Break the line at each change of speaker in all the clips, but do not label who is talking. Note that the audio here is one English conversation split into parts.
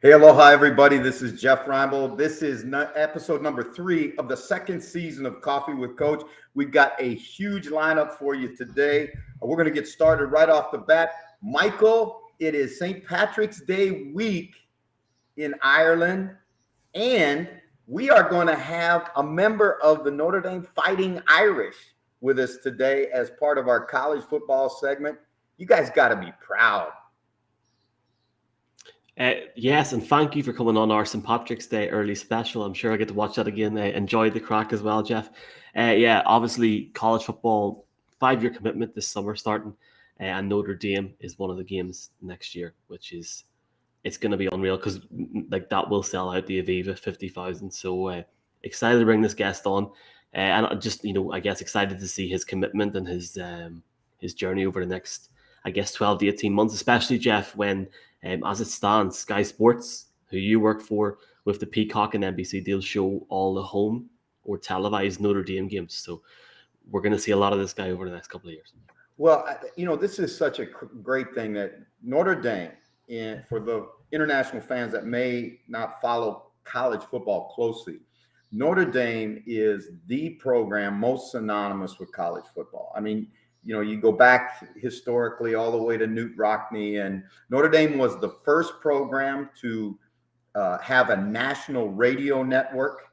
Hey, aloha, everybody. This is Jeff Reinebold. This is episode number 3 of the second season of Coffee with Coach. We've got a huge lineup for you today. We're going to get started right off the bat. Michael, it is St. Patrick's Day week in Ireland, and we are going to have a member of the Notre Dame Fighting Irish with us today as part of our college football segment. You guys got to be proud.
Yes, and thank you for coming on our St. Patrick's Day early special. I'm sure I get to watch that again. Enjoy the crack as well, Jeff. Obviously, college football, 5-year commitment this summer starting, and Notre Dame is one of the games next year, which is it's going to be unreal because that will sell out the Aviva 50,000. So excited to bring this guest on, and just I guess excited to see his commitment and his journey over the next 12 to 18 months, especially Jeff when. As it stands, Sky Sports, who you work for, with the Peacock and NBC deal, show all the home or televised Notre Dame games. So we're going to see a lot of this guy over the next couple of years.
Well, this is such a great thing that Notre Dame, and for the international fans that may not follow college football closely, Notre Dame is the program most synonymous with college football. I mean, you go back historically all the way to Newt Rockne, and Notre Dame was the first program to have a national radio network.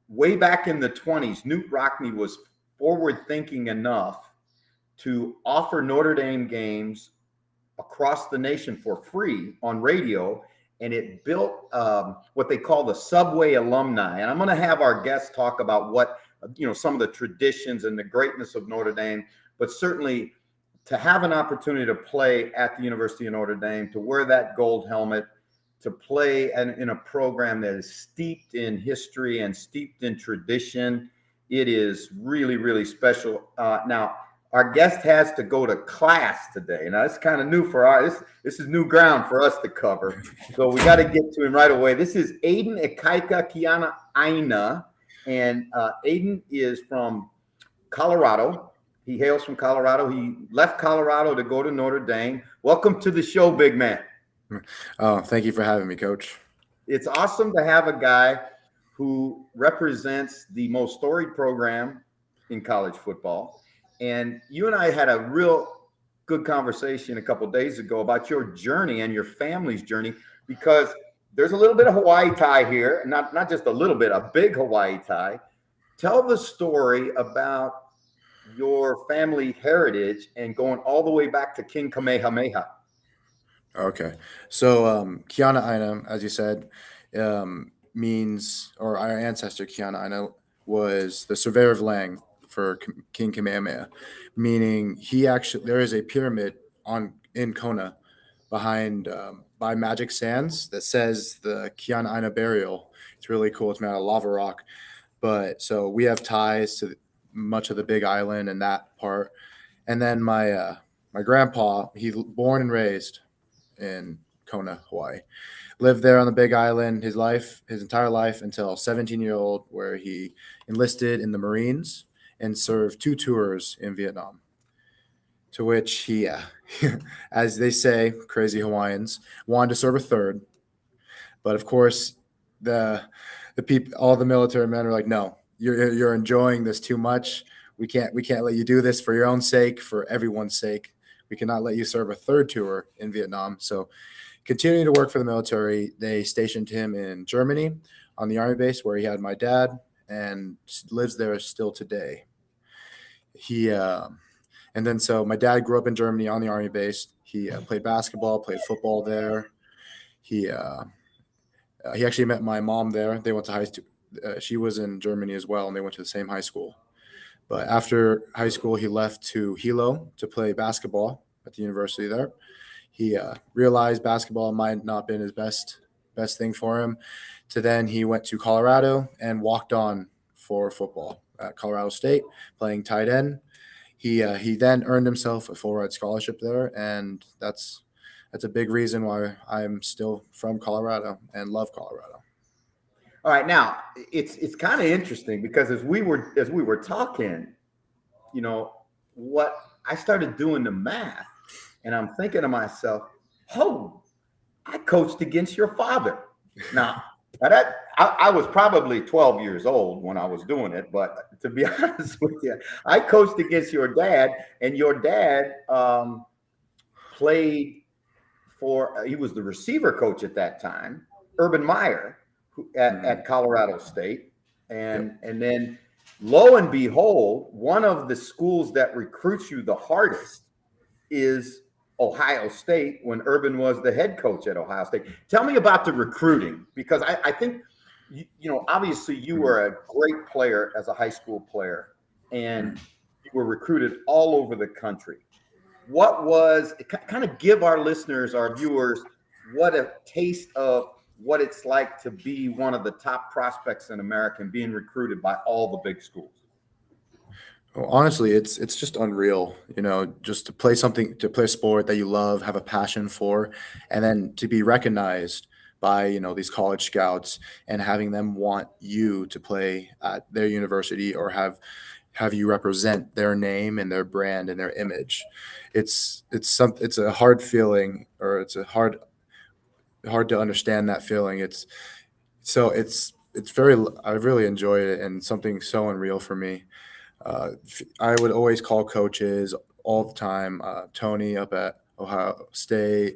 Way back in the 1920s, Newt Rockne was forward-thinking enough to offer Notre Dame games across the nation for free on radio, and it built what they call the Subway alumni. And I'm going to have our guests talk about what, some of the traditions and the greatness of Notre Dame. But certainly to have an opportunity to play at the University of Notre Dame, to wear that gold helmet, to play in a program that is steeped in history and steeped in tradition, it is really, really special. Now, our guest has to go to class today. Now, it's kind of new for this is new ground for us to cover. So we got to get to him right away. This is Aiden Ikaika Kiana Aina, and Aiden is from Colorado. He hails from Colorado. He left Colorado to go to Notre Dame. Welcome to the show, big man.
Oh, thank you for having me, Coach.
It's awesome to have a guy who represents the most storied program in college football. And you and I had a real good conversation a couple of days ago about your journey and your family's journey, because there's a little bit of Hawaii tie here, not just a little bit, a big Hawaii tie. Tell the story about your family heritage and going all the way back to King Kamehameha.
Okay. So Kiana Aina, as you said, means, or our ancestor Kiana Aina was the surveyor of Lang for King Kamehameha, meaning there is a pyramid in Kona behind by Magic Sands that says the Kiana Aina burial. It's really cool. It's made out of lava rock. But so we have ties to much of the Big Island and that part. And then my grandpa, he born and raised in Kona, Hawaii, lived there on the Big Island his entire life until 17-year-old, where he enlisted in the Marines and served 2 tours in Vietnam, to which he, as they say, crazy Hawaiians, wanted to serve a third. But of course, the people, all the military men are like, no, you're enjoying this too much. We can't let you do this for your own sake, for everyone's sake. We cannot let you serve a third tour in Vietnam. So continuing to work for the military, they stationed him in Germany on the Army base where he had my dad and lives there still today. So my dad grew up in Germany on the Army base. He played basketball, played football there. He actually met my mom there. They went to high school. She was in Germany as well, and they went to the same high school. But after high school, he left to Hilo to play basketball at the university there. He realized basketball might not have been his best thing for him. So then he went to Colorado and walked on for football at Colorado State, playing tight end. He then earned himself a full ride scholarship there, and that's a big reason why I'm still from Colorado and love Colorado.
All right, now it's kind of interesting because as we were talking, what I started doing the math, and I'm thinking to myself, oh, I coached against your father. Now I was probably 12 years old when I was doing it, but to be honest with you, I coached against your dad, and your dad played for. He was the receiver coach at that time, Urban Meyer, at Colorado State, and then lo and behold, one of the schools that recruits you the hardest is Ohio State, when Urban was the head coach at Ohio State. Tell me about the recruiting, because I think, obviously you were a great player as a high school player, and you were recruited all over the country. What was, kind of give our listeners, our viewers, what a taste of what it's like to be one of the top prospects in America and being recruited by all the big schools?
Well, honestly, it's just unreal, just to play a sport that you love, have a passion for, and then to be recognized by, these college scouts and having them want you to play at their university or have you represent their name and their brand and their image. It's a hard feeling, or it's a hard to understand that feeling. It's very, I really enjoyed it, and something so unreal for me. I would always call coaches all the time. Tony up at Ohio State,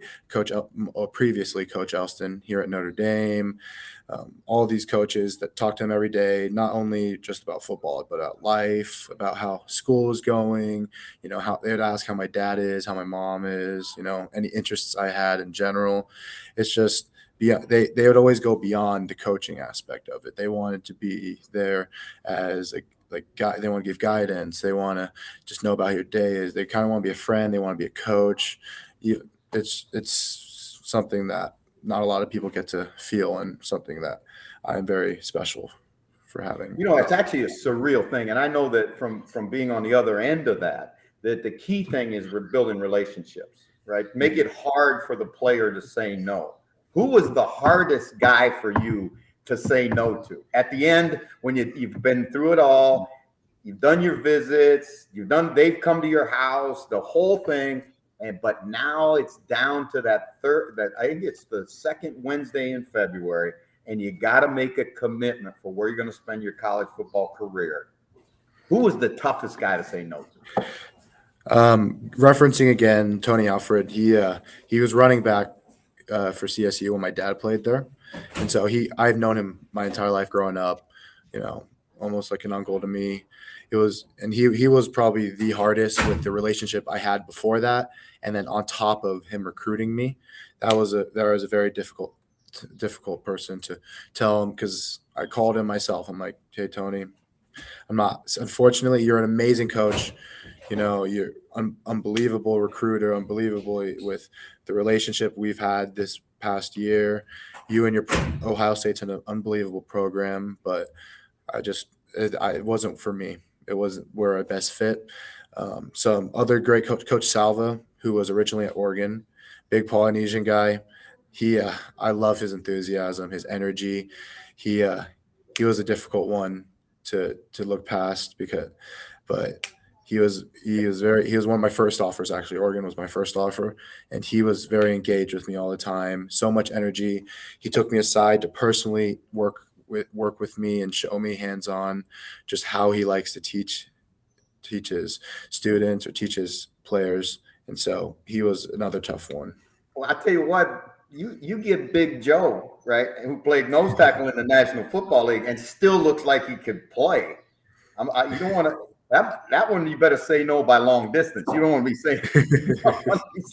previously Coach Elston here at Notre Dame. All these coaches that talk to him every day, not only just about football, but about life, about how school is going. How they would ask how my dad is, how my mom is. Any interests I had in general. It's just. Yeah, they would always go beyond the coaching aspect of it. They wanted to be there as they want to give guidance. They want to just know about your days. They kind of want to be a friend. They want to be a coach. It's something that not a lot of people get to feel, and something that I'm very special for having.
It's actually a surreal thing, and I know that from being on the other end of that the key thing is we're building relationships, right? Make it hard for the player to say no. Who was the hardest guy for you to say no to? At the end, when you've been through it all, you've done your visits, they've come to your house, the whole thing, but now it's down to that I think it's the second Wednesday in February, and you got to make a commitment for where you're going to spend your college football career. Who was the toughest guy to say no to?
Referencing again Tony Alfred, he was running back for CSU when my dad played there, and so I've known him my entire life growing up, almost like an uncle to me. He was probably the hardest with the relationship I had before that, and then on top of him recruiting me, that was a very difficult person to tell him, because I called him myself. I'm like, hey Tony, unfortunately, you're an amazing coach. You're unbelievable recruiter, unbelievable with the relationship we've had this past year. You and your Ohio State's an unbelievable program, but it wasn't for me. It wasn't where I best fit. Some other great Coach Salva, who was originally at Oregon, big Polynesian guy. I love his enthusiasm, his energy. He was a difficult one to look past, but he was one of my first offers. Actually, Oregon was my first offer, and he was very engaged with me all the time. So much energy. He took me aside to personally work with me and show me hands-on just how he likes to teach his students or teach his players. And so he was another tough one.
Well, I tell you what, you get Big Joe, right, who played nose tackle in the National Football League and still looks like he could play. You don't want to. That one you better say no by long distance. You don't want to be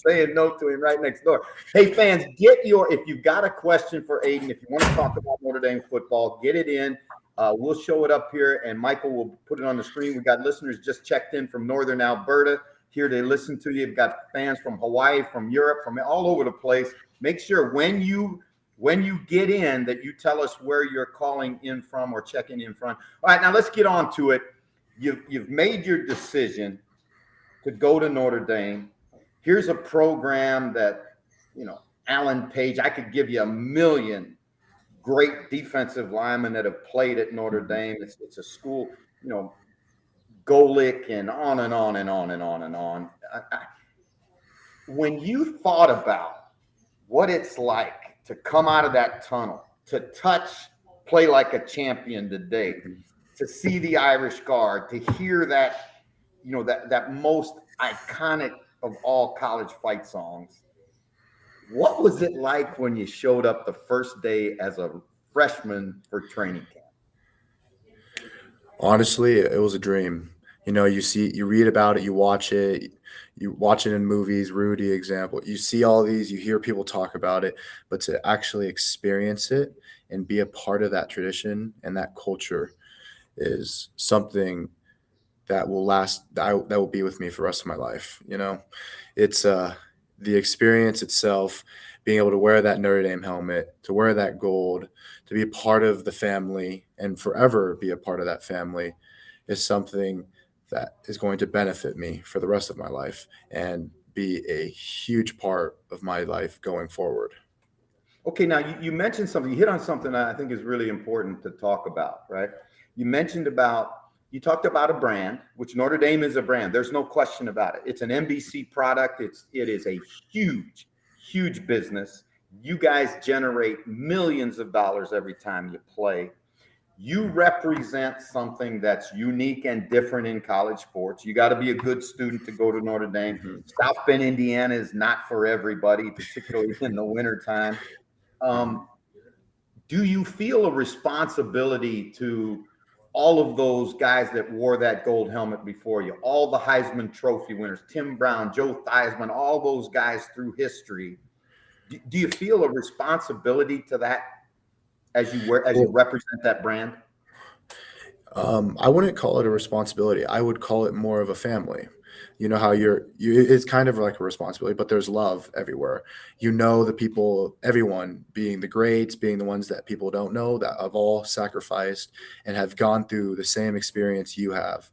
saying no to him right next door. Hey fans, if you've got a question for Aiden, if you want to talk about Notre Dame football, get it in. We'll show it up here, and Michael will put it on the screen. We got listeners just checked in from Northern Alberta here to listen to you. You've got fans from Hawaii, from Europe, from all over the place. Make sure when you get in that you tell us where you're calling in from or checking in from. All right, now let's get on to it. You've made your decision to go to Notre Dame. Here's a program that, Alan Page, I could give you a million great defensive linemen that have played at Notre Dame. It's a school, Golick and on and on and on and on and on. When you thought about what it's like to come out of that tunnel, to touch, play like a champion today, to see the Irish Guard, to hear that, that most iconic of all college fight songs. What was it like when you showed up the first day as a freshman for training camp?
Honestly, it was a dream. You read about it, you watch it in movies, Rudy example. You see all these, you hear people talk about it, but to actually experience it and be a part of that tradition and that culture is something that will last, that will be with me for the rest of my life. It's the experience itself, being able to wear that Notre Dame helmet, to wear that gold, to be a part of the family and forever be a part of that family is something that is going to benefit me for the rest of my life and be a huge part of my life going forward.
Okay, now you mentioned something, you hit on something that I think is really important to talk about, right? You talked about a brand, which Notre Dame is a brand. There's no question about it. It's an NBC product. It is a huge, huge business. You guys generate millions of dollars every time you play. You represent something that's unique and different in college sports. You got to be a good student to go to Notre Dame.
Mhm.
South Bend, Indiana is not for everybody, particularly in the wintertime. Do you feel a responsibility to all of those guys that wore that gold helmet before you, all the Heisman Trophy winners, Tim Brown, Joe Theismann, all those guys through history? Do you feel a responsibility to that as you represent that brand?
I wouldn't call it a responsibility. I would call it more of a family. You know how it's kind of like a responsibility, but there's love everywhere. The people, everyone being the greats, being the ones that people don't know that have all sacrificed and have gone through the same experience you have.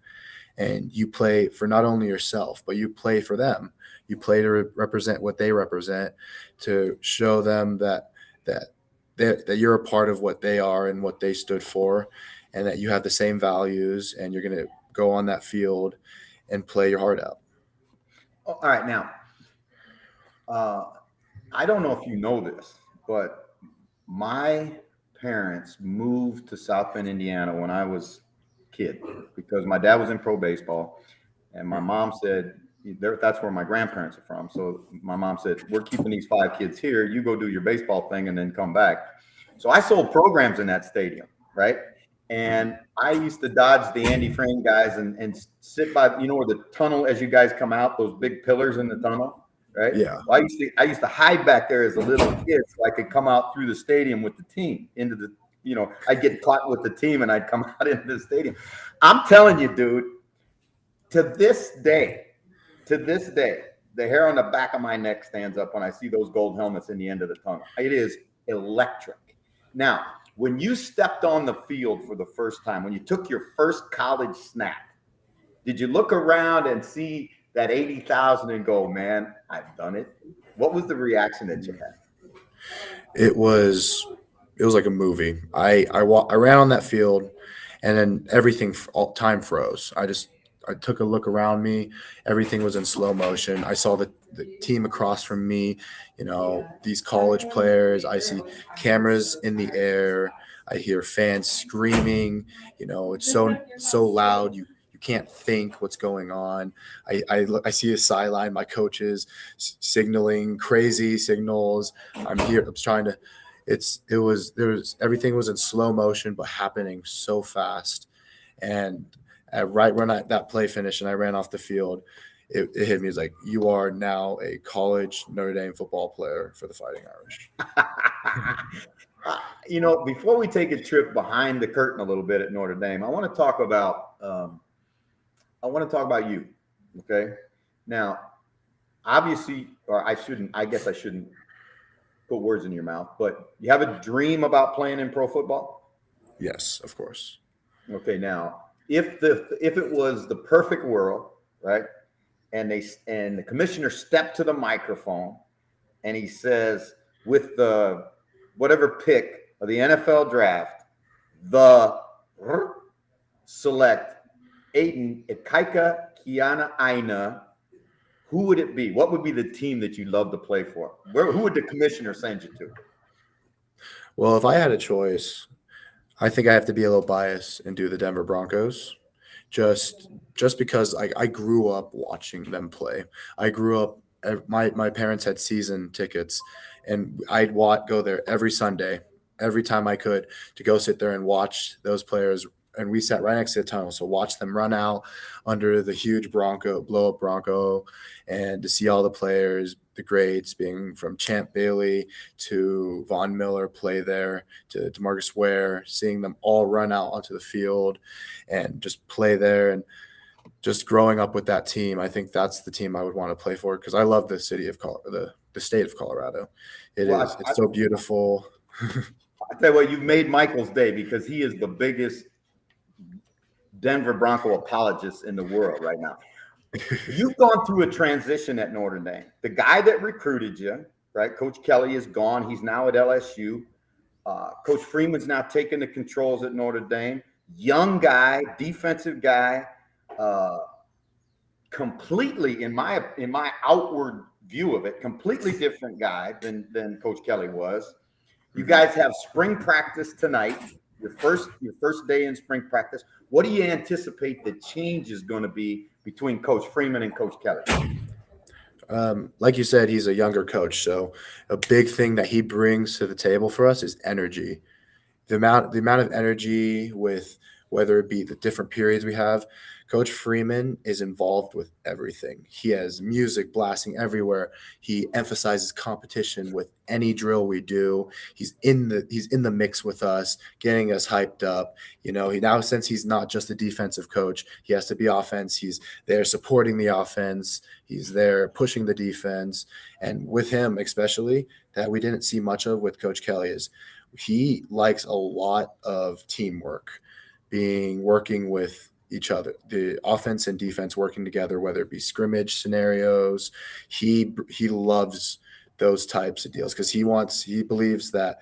And you play for not only yourself, but you play for them. You play to represent what they represent, to show them that you're a part of what they are and what they stood for, and that you have the same values, and you're going to go on that field and play your heart out.
All right, now, I don't know if you know this, but my parents moved to South Bend, Indiana when I was a kid because my dad was in pro baseball, and my mom said, that's where my grandparents are from. So my mom said, we're keeping these 5 kids here. You go do your baseball thing and then come back. So I sold programs in that stadium, right? And I used to dodge the Andy Frame guys and sit by, where the tunnel, as you guys come out, those big pillars in the tunnel, right?
Yeah.
Well, I used to hide back there as a little kid so I could come out through the stadium with the team into the, I'd get caught with the team and I'd come out into the stadium. I'm telling you, dude, to this day, the hair on the back of my neck stands up when I see those gold helmets in the end of the tunnel. It is electric. Now, when you stepped on the field for the first time, when you took your first college snap, did you look around and see that 80,000 and go, man, I've done it? What was the reaction that you had?
It was like a movie. I ran on that field, and then all time froze. I took a look around me. Everything was in slow motion. I saw the team across from me, these college players. I see cameras in the air. I hear fans screaming. It's so loud. You can't think what's going on. I see a sideline, my coaches signaling crazy signals. I'm here. I'm trying to. Everything was in slow motion, but happening so fast. And right when that play finished and I ran off the field, it hit me. It's like, you are now a college Notre Dame football player for the Fighting Irish.
Before we take a trip behind the curtain a little bit at Notre Dame, I want to talk about you. Okay. Now, obviously, I guess I shouldn't put words in your mouth, but you have a dream about playing in pro football?
Yes, of course.
Okay. Now, if it was the perfect world, right? And the commissioner stepped to the microphone and he says, with the whatever pick of the NFL draft, select Aiden Ikaika Kiana Aina, who would it be? What would be the team that you love to play for? Who would the commissioner send you to?
Well, if I had a choice, I think I have to be a little biased and do the Denver Broncos. Just because I grew up watching them play. I grew up my parents had season tickets and go there every Sunday, every time I could to go sit there and watch those players, and we sat right next to the tunnel. So watch them run out under the huge blow up Bronco, and to see all the players, the greats, being from Champ Bailey to Von Miller play there, to DeMarcus Ware, seeing them all run out onto the field and just play there. And just growing up with that team, I think that's the team I would want to play for, because I love the city of the state of Colorado. It's so beautiful.
I tell you what, you've made Michael's day, because he is the biggest Denver Bronco apologist in the world right now. You've gone through a transition at Notre Dame. The guy that recruited you, right? Coach Kelly is gone. He's now at LSU. Coach Freeman's now taking the controls at Notre Dame. Young guy, defensive guy, completely, in my outward view of it, completely different guy than Coach Kelly was. You guys have spring practice tonight, your first day in spring practice. What do you anticipate the change is going to be between Coach Freeman and Coach Kelly?
Like you said, he's a younger coach, so a big thing that he brings to the table for us is energy. The amount of energy, with whether it be the different periods we have. Coach Freeman is involved with everything. He has music blasting everywhere. He emphasizes competition with any drill we do. He's in the mix with us, getting us hyped up. Since he's not just a defensive coach, he has to be offense. He's there supporting the offense. He's there pushing the defense. And with him, especially, that we didn't see much of with Coach Kelly, is he likes a lot of teamwork, working with each other, the offense and defense working together, whether it be scrimmage scenarios. He loves those types of deals, because he believes that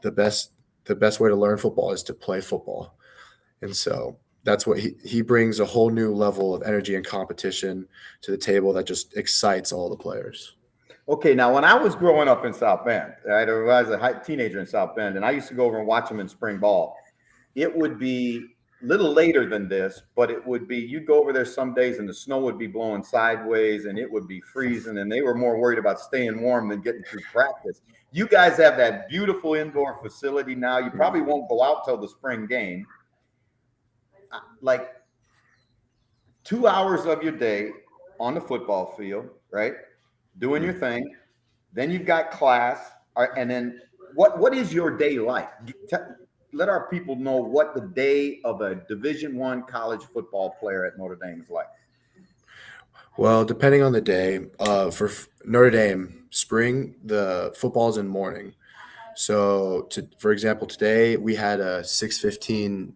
the best way to learn football is to play football. And so that's what he brings, a whole new level of energy and competition to the table that just excites all the players.
Okay, now when I was growing up in South Bend, I was a teenager in South Bend, and I used to go over and watch them in spring ball. It would be a little later than this, but it would be, you'd go over there some days and the snow would be blowing sideways and it would be freezing, and they were more worried about staying warm than getting through practice. You guys have that beautiful indoor facility now. You probably won't go out till the spring game. Like 2 hours of your day on the football field, right? Doing your thing. Then you've got class. And then what is your day like? Let our people know what the day of a Division I college football player at Notre Dame is like.
Well, depending on the day, for Notre Dame, spring, the football's in morning. So, for example, today we had a 6:15.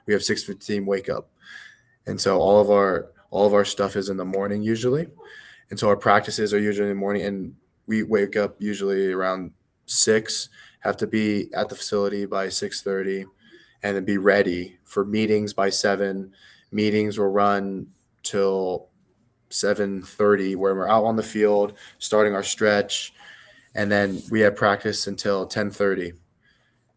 We have 6:15 wake up, and so all of our stuff is in the morning usually, and so our practices are usually in the morning, and we wake up usually around 6. Have to be at the facility by 6:30, and then be ready for meetings by 7. Meetings will run till 7:30, where we're out on the field starting our stretch, and then we have practice until 10:30.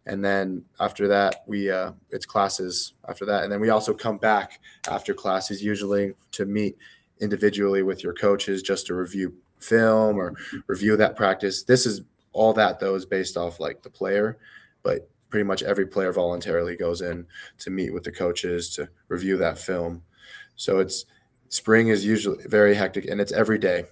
And then after that, it's classes after that. And then we also come back after classes usually to meet individually with your coaches, just to review film or review that practice. This is all that, though, is based off like the player, but pretty much every player voluntarily goes in to meet with the coaches to review that film. So spring is usually very hectic, and it's every day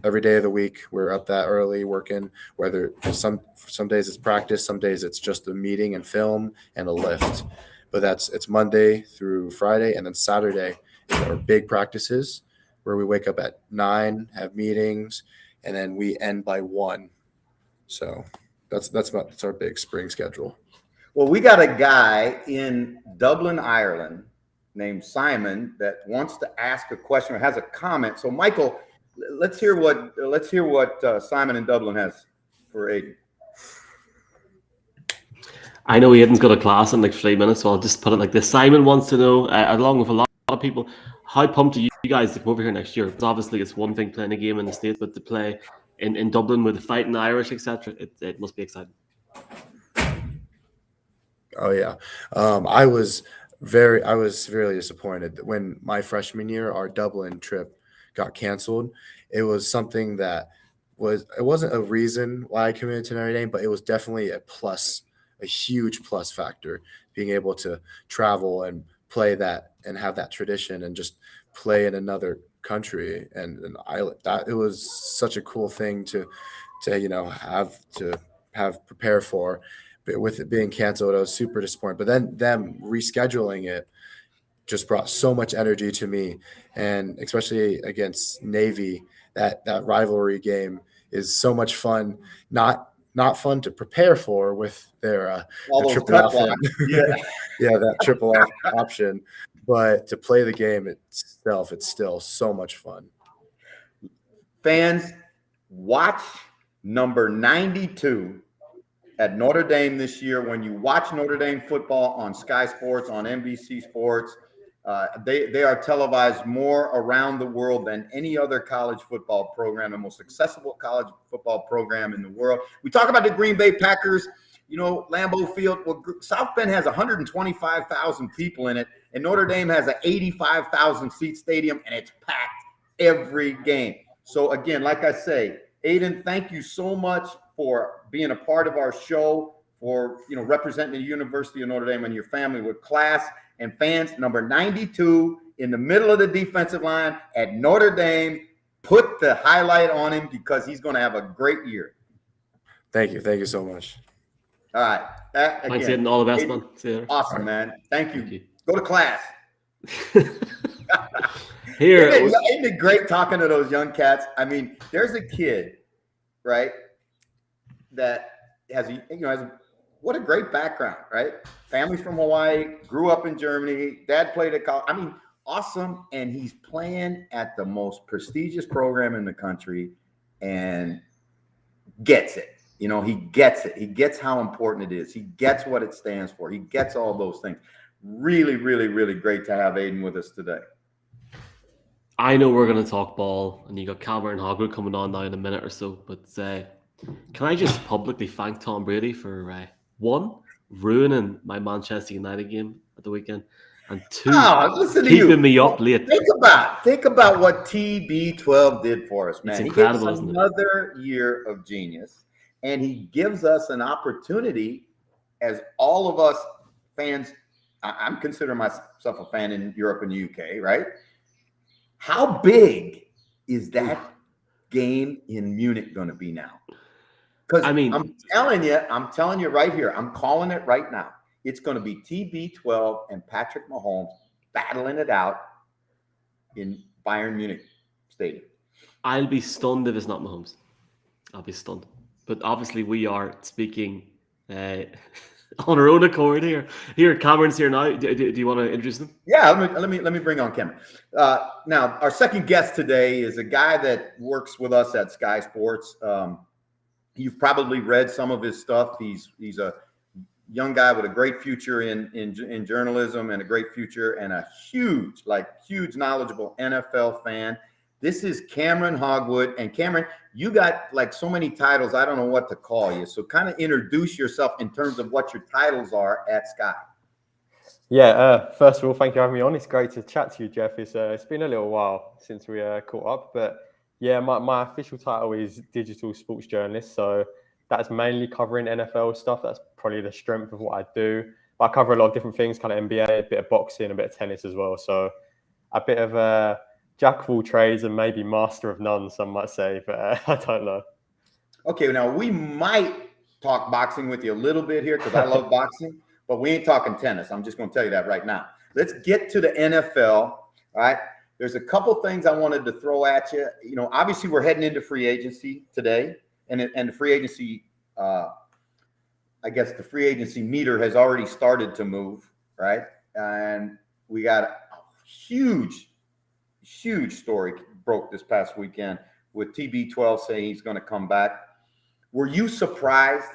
of the week. We're up that early working, whether some days it's practice, some days it's just a meeting and film and a lift. But it's Monday through Friday, and then Saturday is our big practices, where we wake up at 9, have meetings, and then we end by 1. So that's our big spring schedule.
Well, we got a guy in Dublin, Ireland, named Simon, that wants to ask a question or has a comment. So, Michael, let's hear what Simon in Dublin has for Aiden.
I know Aiden's got a class in like 3 minutes, so I'll just put it like this. Simon wants to know, along with a lot of people, how pumped are you guys to come over here next year? Because obviously it's one thing playing a game in the States, but to play in Dublin with the fighting Irish, etc., it must be exciting.
Oh yeah. I was really disappointed that when my freshman year, our Dublin trip got canceled. It was something that it wasn't a reason why I committed to Notre Dame, but it was definitely a huge plus factor, being able to travel and play that and have that tradition and just play in another country and an island. That it was such a cool thing to have prepare for. But with it being canceled, I was super disappointed. But then them rescheduling it just brought so much energy to me, and especially against Navy, that rivalry game is so much fun. Not fun to prepare for with
All
their
those
triple
cut blocks.
option,
Yeah.
yeah, that option. But to play the game itself, it's still so much fun.
Fans, watch number 92 at Notre Dame this year. When you watch Notre Dame football on Sky Sports, on NBC Sports, they are televised more around the world than any other college football program, the most accessible college football program in the world. We talk about the Green Bay Packers, Lambeau Field. Well, South Bend has 125,000 people in it, and Notre Dame has an 85,000 seat stadium, and it's packed every game. So again, like I say, Aiden, thank you so much for being a part of our show, for representing the University of Notre Dame and your family with class. And fans, number 92 in the middle of the defensive line at Notre Dame, put the highlight on him because he's going to have a great year.
Thank you so much.
All right.
Thanks, Aiden. All the best, man. See you later.
Awesome, man. Thank you. Go to class.
Here,
isn't it great talking to those young cats? I mean, there's a kid, right, that has what a great background, right? Family's from Hawaii, grew up in Germany, dad played at college. I mean, awesome. And he's playing at the most prestigious program in the country and gets it. He gets it. He gets how important it is. He gets what it stands for. He gets all those things. Really, really, really great to have Aiden with us today.
I know we're going to talk ball, and you got Cameron Hogwood coming on now in a minute or so, but can I just publicly thank Tom Brady for one, ruining my Manchester United game at the weekend, and two, keeping me up late.
Think about what TB12 did for us, man.
It's incredible,
isn't it? Another year of genius, and he gives us an opportunity, as all of us fans. I'm considering myself a fan in Europe and the UK, right? How big is that game in Munich going to be now? Because I'm telling you right here, I'm calling it right now. It's going to be TB12 and Patrick Mahomes battling it out in Bayern Munich Stadium.
I'll be stunned if it's not Mahomes. I'll be stunned. But obviously we are speaking on our own accord here. Here, Cameron's here now. Do you want to introduce him?
Yeah, let me bring on Cameron. Now, our second guest today is a guy that works with us at Sky Sports. You've probably read some of his stuff. He's a young guy with a great future in journalism and a great future and a huge knowledgeable NFL fan. This is Cameron Hogwood. And Cameron, you got so many titles, I don't know what to call you. So kind of introduce yourself in terms of what your titles are at Sky.
Yeah, first of all, thank you for having me on. It's great to chat to you, Jeff. It's been a little while since we caught up. But yeah, my official title is digital sports journalist. So that's mainly covering NFL stuff. That's probably the strength of what I do. But I cover a lot of different things, kind of NBA, a bit of boxing, a bit of tennis as well. So a bit of a jack of all trades and maybe master of none, some might say, but I don't know.
Okay, now we might talk boxing with you a little bit here because I love boxing, but we ain't talking tennis. I'm just going to tell you that right now. Let's get to the NFL. All right. There's a couple things I wanted to throw at you. Obviously we're heading into free agency today, and the free agency, I guess the free agency meter has already started to move, right? And we got a huge story broke this past weekend with TB12 saying he's going to come back. Were you surprised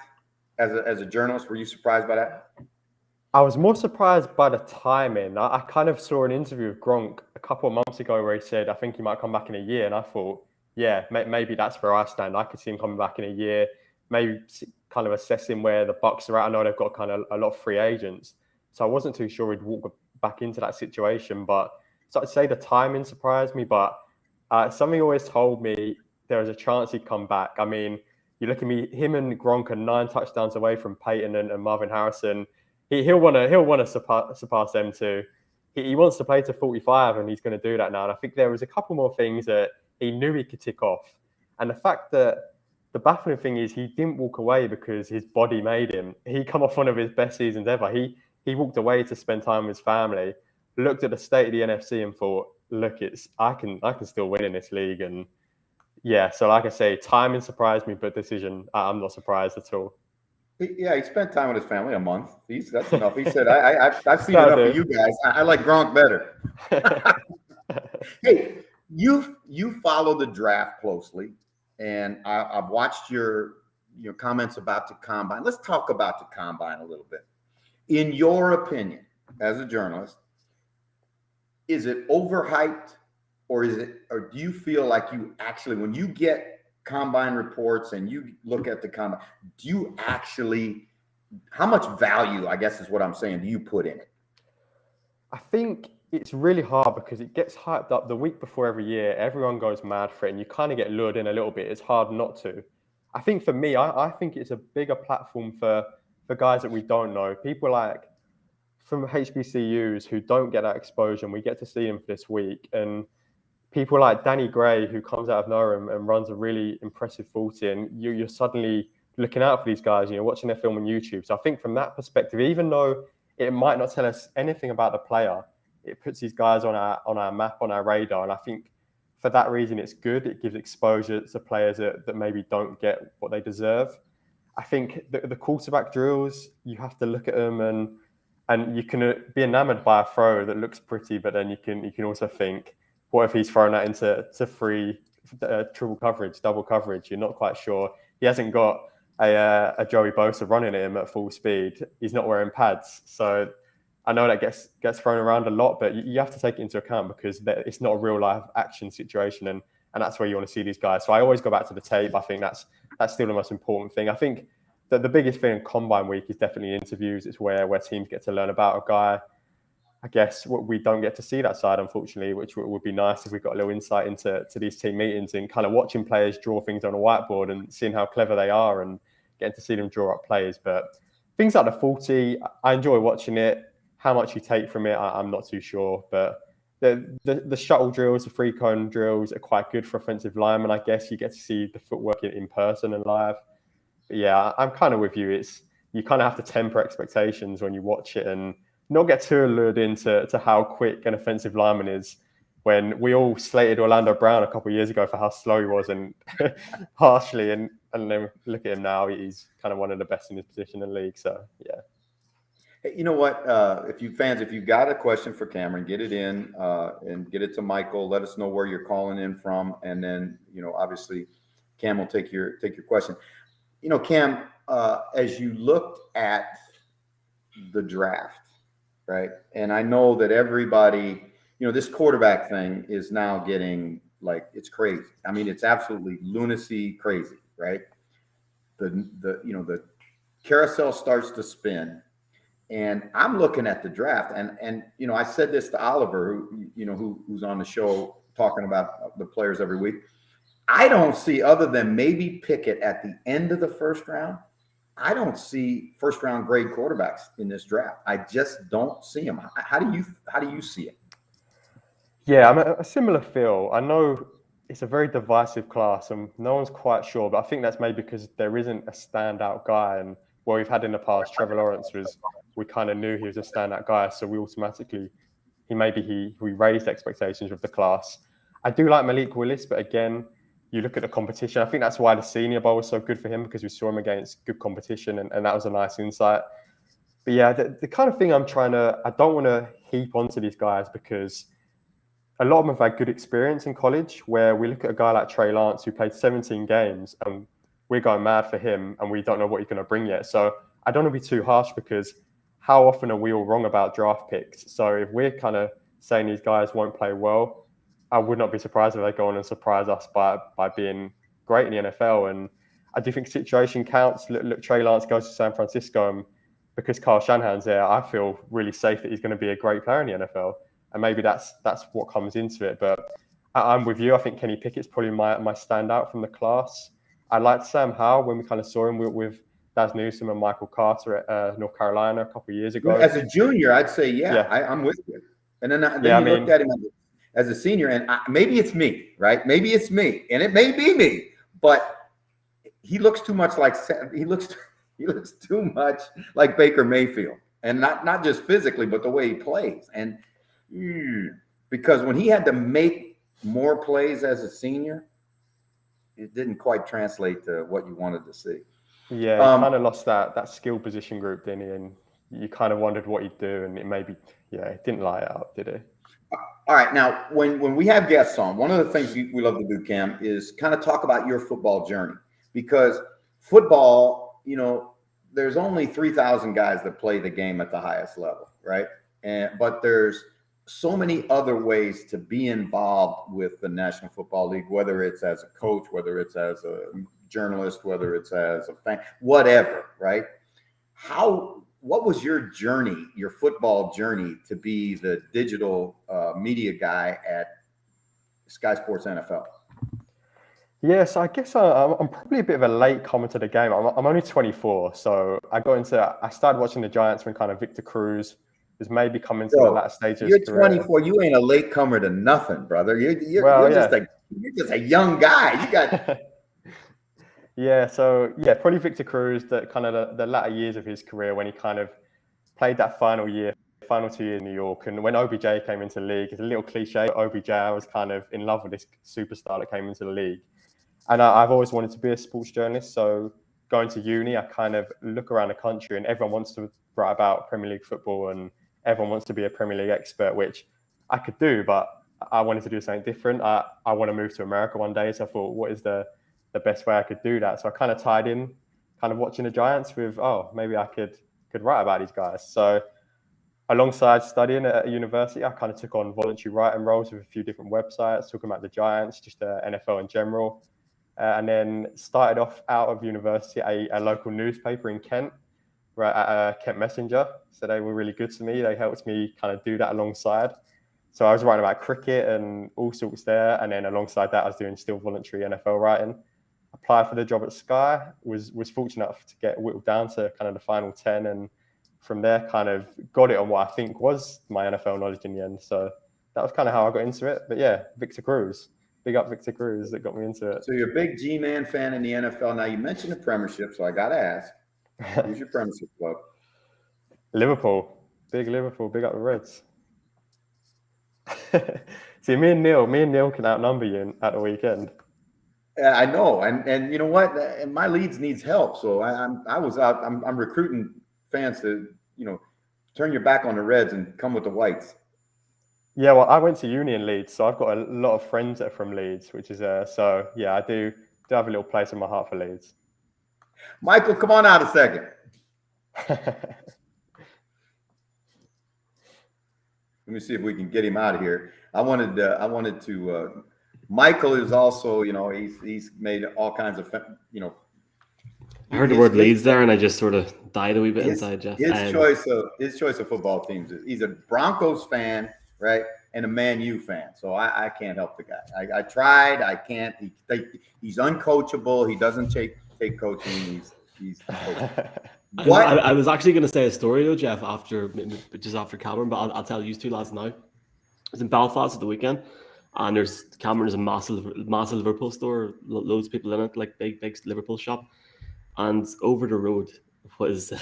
as a journalist? Were you surprised by that?
I was more surprised by the timing. I kind of saw an interview with Gronk a couple of months ago where he said, I think he might come back in a year. And I thought, yeah, maybe that's where I stand. I could see him coming back in a year, maybe kind of assessing where the Bucks are at. I know they've got kind of a lot of free agents, so I wasn't too sure he'd walk back into that situation. But so I'd say the timing surprised me, but something always told me there was a chance he'd come back. I mean, you look at me, him and Gronk are 9 touchdowns away from Peyton and Marvin Harrison. He'll want to surpass them too. He wants to play to 45, and he's going to do that now. And I think there was a couple more things that he knew he could tick off. And the fact that the baffling thing is he didn't walk away because his body made him. He come off one of his best seasons ever. He walked away to spend time with his family, looked at the state of the NFC and thought, look, I can still win in this league. And yeah, so like I say, timing surprised me, but decision, I'm not surprised at all.
Yeah, he spent time with his family, a month. That's enough. He said, I've seen enough of you guys. I like Gronk better. Hey, you follow the draft closely, and I've watched your comments about the combine. Let's talk about the combine a little bit. In your opinion, as a journalist, is it overhyped, or do you feel like you actually, when you get combine reports and you look at the combine, do you actually, how much value, I guess is what I'm saying, do you put in it?
I think it's really hard because it gets hyped up the week before every year. Everyone goes mad for it, and you kind of get lured in a little bit. It's hard not to. I think for me, I think it's a bigger platform for guys that we don't know. People like from HBCUs who don't get that exposure, and we get to see them for this week. And people like Danny Gray, who comes out of nowhere and runs a really impressive 40, and you're suddenly looking out for these guys, watching their film on YouTube. So I think from that perspective, even though it might not tell us anything about the player, it puts these guys on our map, on our radar. And I think for that reason, it's good. It gives exposure to players that maybe don't get what they deserve. I think the quarterback drills, you have to look at them and you can be enamored by a throw that looks pretty, but then you can also think, what if he's thrown that into free triple coverage, double coverage? You're not quite sure. He hasn't got a Joey Bosa running at him at full speed. He's not wearing pads. So I know that gets thrown around a lot, but you have to take it into account because it's not a real life action situation. And that's where you want to see these guys. So I always go back to the tape. I think that's still the most important thing. I think that the biggest thing in Combine Week is definitely interviews. It's where teams get to learn about a guy. I guess we don't get to see that side, unfortunately, which would be nice if we got a little insight into these team meetings and kind of watching players draw things on a whiteboard and seeing how clever they are and getting to see them draw up plays. But things like the 40, I enjoy watching it. How much you take from it, I'm not too sure. But the shuttle drills, the free cone drills are quite good for offensive linemen. I guess you get to see the footwork in person and live. But yeah, I'm kind of with you. You kind of have to temper expectations when you watch it and not get too lured into how quick an offensive lineman is, when we all slated Orlando Brown a couple of years ago for how slow he was and harshly, and then look at him now, he's kind of one of the best in his position in the league. So yeah.
Hey, you know what? If you've got a question for Cameron, get it in and get it to Michael. Let us know where you're calling in from, and then obviously Cam will take your question. Cam, as you looked at the draft, right? And I know that everybody, this quarterback thing is now getting it's crazy. I mean, it's absolutely lunacy crazy, right? The carousel starts to spin, and I'm looking at the draft, and I said this to Oliver, who's on the show talking about the players every week. I don't see, other than maybe Pickett at the end of the first round, I don't see first round grade quarterbacks in this draft. I just don't see them. How do you see it?
Yeah, I'm a similar feel. I know it's a very divisive class and no one's quite sure, but I think that's maybe because there isn't a standout guy. And what we've had in the past, Trevor Lawrence we kind of knew he was a standout guy. So we automatically, we raised expectations with the class. I do like Malik Willis, but again, you look at the competition. I think that's why the Senior Bowl was so good for him, because we saw him against good competition, and that was a nice insight. But yeah, the kind of thing I don't want to heap onto these guys, because a lot of them have had good experience in college, where we look at a guy like Trey Lance who played 17 games and we're going mad for him and we don't know what he's going to bring yet. So I don't want to be too harsh, because how often are we all wrong about draft picks? So if we're kind of saying these guys won't play well, I would not be surprised if they go on and surprise us by being great in the NFL. And I do think situation counts. Look, Trey Lance goes to San Francisco, and because Kyle Shanahan's there, I feel really safe that he's going to be a great player in the NFL. And maybe that's what comes into it. But I'm with you. I think Kenny Pickett's probably my standout from the class. I liked Sam Howell when we kind of saw him with Daz Newsome and Michael Carter at North Carolina a couple of years ago.
As a junior, I'd say, I'm with you. And then you looked at him as a senior, and maybe it's me, right? Maybe it's me, and it may be me, but he looks too much like he looks too much like Baker Mayfield, and not just physically, but the way he plays. And because when he had to make more plays as a senior, it didn't quite translate to what you wanted to see.
Yeah, he kind of lost that skill position group, didn't he? And you kind of wondered what he'd do, and it didn't light up, did it?
All right. Now, when we have guests on, one of the things we love to do, Cam, is kind of talk about your football journey. Because football, there's only 3,000 guys that play the game at the highest level, right? But there's so many other ways to be involved with the National Football League, whether it's as a coach, whether it's as a journalist, whether it's as a fan, whatever, right? What was your journey, your football journey, to be the digital media guy at Sky Sports NFL?
Yes, I guess I'm probably a bit of a late comer to the game. I'm only 24, so I started watching the Giants when kind of Victor Cruz was maybe coming to the latter stages.
You're 24. You ain't a late comer to nothing, brother. You're just a young guy. You got.
Probably Victor Cruz, that kind of the latter years of his career when he kind of played that final 2 years in New York. And when OBJ came into the league, it's a little cliche, but OBJ, I was kind of in love with this superstar that came into the league. And I've always wanted to be a sports journalist. So going to uni, I kind of look around the country and everyone wants to write about Premier League football and everyone wants to be a Premier League expert, which I could do, but I wanted to do something different. I want to move to America one day. So I thought, what is the best way I could do that? So I kind of tied in kind of watching the Giants with, maybe I could write about these guys. So alongside studying at a university, I kind of took on voluntary writing roles with a few different websites, talking about the Giants, just NFL in general. And then started off out of university a local newspaper in Kent, Kent Messenger. So they were really good to me. They helped me kind of do that alongside. So I was writing about cricket and all sorts there. And then alongside that, I was doing still voluntary NFL writing. Applied for the job at Sky, was fortunate enough to get whittled down to kind of the final 10. And from there, kind of got it on what I think was my NFL knowledge in the end. So that was kind of how I got into it. But yeah, Victor Cruz. Big up Victor Cruz that got me into it.
So you're a big G-Man fan in the NFL. Now, you mentioned the Premiership, so I got to ask, who's your Premiership club?
Liverpool. Big Liverpool. Big up the Reds. See, me and Neil can outnumber you at the weekend.
Yeah, I know. And you know what? And my Leeds needs help. So I'm recruiting fans to, turn your back on the Reds and come with the Whites.
Yeah, well, I went to uni in Leeds, so I've got a lot of friends that are from Leeds, which is I do have a little place in my heart for Leeds.
Michael, come on out a second. Let me see if we can get him out of here. I wanted to. Michael is also, he's made all kinds of,
I heard the word Leeds there, and I just sort of died a wee bit inside, Jeff.
His choice of football teams. He's a Broncos fan, right, and a Man U fan. So I can't help the guy. I tried. I can't. He's uncoachable. He doesn't take coaching. He's
what? I was actually going to say a story though, Jeff, after Cameron, but I'll tell you two lads now. I was in Belfast at the weekend, and Cameron is a massive Liverpool store, loads of people in it, like big Liverpool shop, and over the road was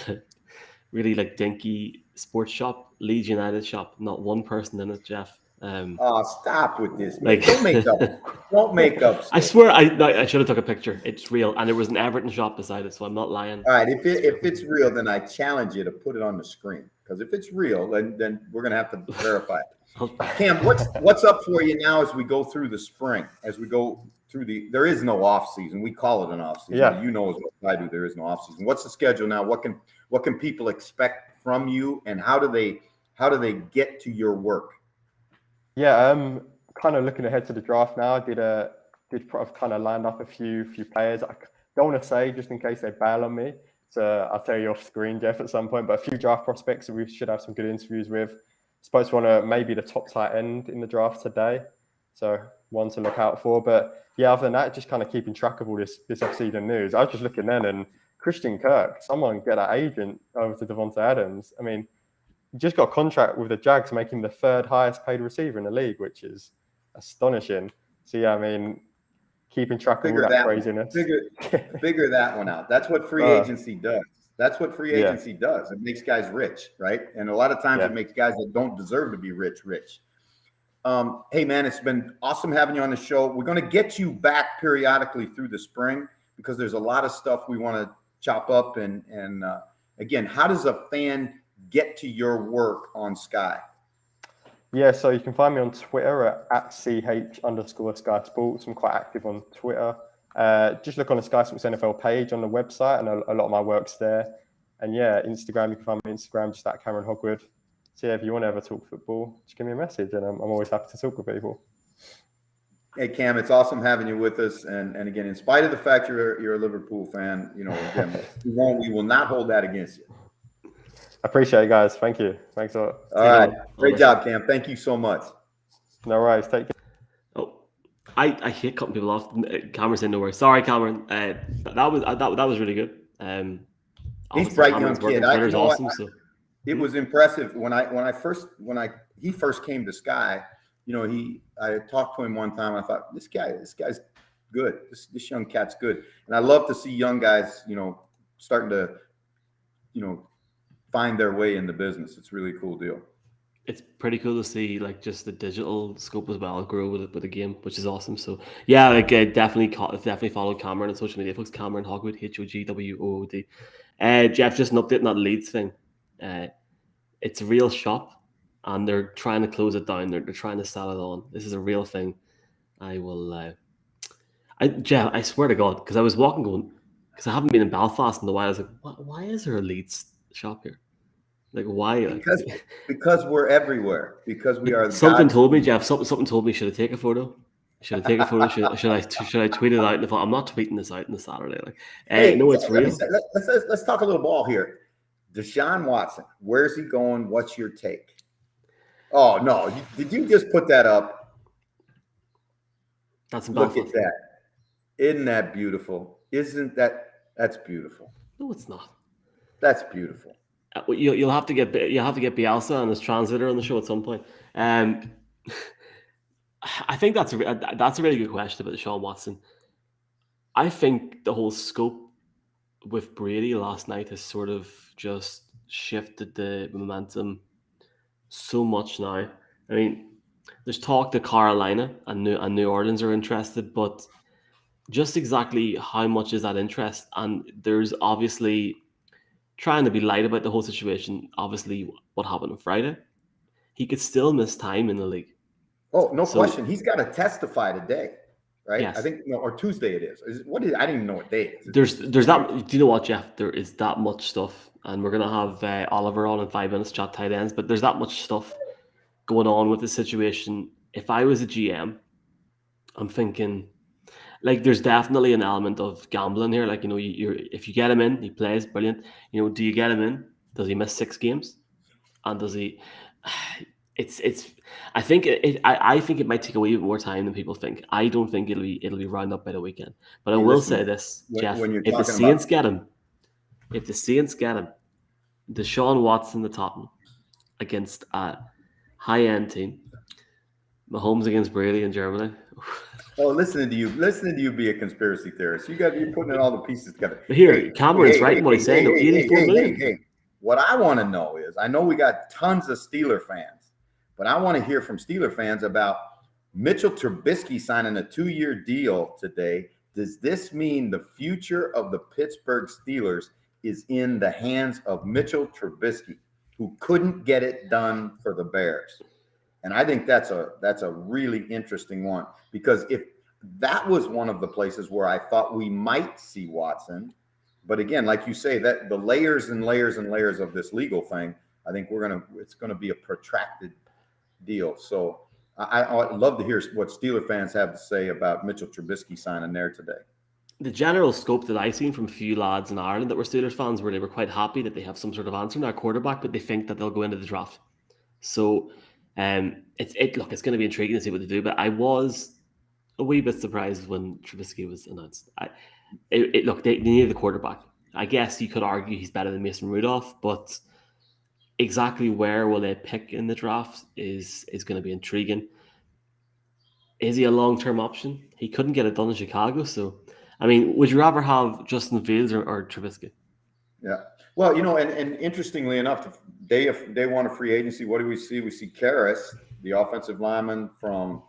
really like dinky sports shop, Leeds United shop. Not one person in it, Jeff.
Stop with this.
Like,
don't make up.
I swear, I should have took a picture. It's real, and there was an Everton shop beside it, so I'm not lying.
All right, if it's real, then I challenge you to put it on the screen, because if it's real, then we're gonna have to verify it. Cam, what's up for you now as we go through the spring? As we go through there is no off season. We call it an off season.
Yeah.
You know as well as I do, there is no off season. What's the schedule now? What can people expect from you, and how do they get to your work?
Yeah, kind of looking ahead to the draft now. I've kind of lined up a few players. don't want to say just in case they bail on me. So I'll tell you off screen, Jeff, at some point. But a few draft prospects that we should have some good interviews with. Supposed to want to maybe the top tight end in the draft today. So one to look out for. But yeah, other than that, just kind of keeping track of all this off-season news. I was just looking then, and Christian Kirk, someone get that agent over to Devonta Adams. I mean, he just got a contract with the Jags, making him the third highest paid receiver in the league, which is astonishing. So yeah, I mean, keeping track of all that craziness.
Figure that one out. That's what free agency does. That's what free agency does. It makes guys rich, right? And a lot of times it makes guys that don't deserve to be rich. Hey, man, it's been awesome having you on the show. We're going to get you back periodically through the spring because there's a lot of stuff we want to chop up. And again, how does a fan get to your work on Sky?
Yeah, so you can find me on Twitter at @ch_Sky Sports. I'm quite active on Twitter. Just look on the Sky Sports NFL page on the website, and a lot of my work's there. And yeah, Instagram, you can find me on Instagram, just at Cameron Hogwood. So yeah, if you want to ever talk football, just give me a message, and I'm always happy to talk with people.
Hey, Cam, it's awesome having you with us. And again, in spite of the fact you're a Liverpool fan, again, we will not hold that against you.
I appreciate it, guys. Thank you. Thanks a lot.
All right. Great job, Cam. Thank you so much.
No worries. Take care.
Oh, I hate cutting people off. Cameron said no worries. Sorry, Cameron. That was really good.
He's bright young kid.
Awesome. So
it was impressive when he first came to Sky. I talked to him one time. I thought this guy's good. This young cat's good, and I love to see young guys, starting to, find their way in the business. It's a really cool deal.
It's pretty cool to see just the digital scope as well grow with the game, which is awesome. So yeah, definitely follow Cameron on social media, folks. Cameron Hogwood, HOGWOOD. Jeff, just an update on that Leeds thing. It's a real shop, and they're trying to close it down. They're trying to sell it on. This is a real thing. Jeff, I swear to God, because I was walking because I haven't been in Belfast in a while. I was like, why is there a Leeds shop here? Why?
Because we're everywhere. Because we are.
Something told me, Jeff. Something told me. Should I take a photo? Should I tweet it out? And I'm not tweeting this out on the Saturday. It's real.
Let's talk a little ball here. Deshaun Watson, where's he going? What's your take? Oh no! Did you just put that up?
That's
look at that. Isn't that beautiful? That's beautiful?
No, it's not.
That's beautiful.
You'll have to get Bielsa and his translator on the show at some point. I think that's a really good question about Deshaun Watson. I think the whole scope with Brady last night has sort of just shifted the momentum so much now. I mean, there's talk that Carolina and New Orleans are interested, but just exactly how much is that interest? And there's obviously trying to be light about the whole situation. Obviously, what happened on Friday, he could still miss time in the league.
Oh, no question. He's got to testify today, right?
Yes.
I think or Tuesday it is. I didn't even know what day it is.
There's that. Do you know what, Jeff? There is that much stuff, and we're gonna have Oliver on in 5 minutes, chat tight ends. But there's that much stuff going on with the situation. If I was a GM, I'm thinking, there's definitely an element of gambling here. If you get him in, he plays brilliant. Do you get him in? Does he miss 6 games? And does he? I think it might take a wee bit more time than people think. I don't think it'll be round up by the weekend. But I will say this, Jeff: if the Saints get him, Deshaun Watson the Tottenham against a high-end team, Mahomes against Brady in Germany.
Oh, listening to you be a conspiracy theorist. You're putting all the pieces together.
Here, Cameron's right in what he's saying. 84 million.
Hey. What I want to know is, I know we got tons of Steeler fans, but I want to hear from Steeler fans about Mitchell Trubisky signing a 2-year deal today. Does this mean the future of the Pittsburgh Steelers is in the hands of Mitchell Trubisky, who couldn't get it done for the Bears? And I think that's a really interesting one, because if that was one of the places where I thought we might see Watson, but again, like you say, that the layers and layers and layers of this legal thing, I think it's going to be a protracted deal. So I'd love to hear what Steeler fans have to say about Mitchell Trubisky signing there today.
the general scope that I've seen from a few lads in Ireland that were Steelers fans, where they were quite happy that they have some sort of answer in their quarterback, but they think that they'll go into the draft. So, it's going to be intriguing to see what they do. But I was a wee bit surprised when Trubisky was announced. They needed the quarterback. I guess you could argue he's better than Mason Rudolph, but exactly where will they pick in the draft is going to be intriguing. Is he a long-term option? He couldn't get it done in Chicago, so I mean, would you rather have Justin Fields or Trubisky?
Yeah. Well, and interestingly enough, day one of free agency, what do we see? We see Karras, the offensive lineman from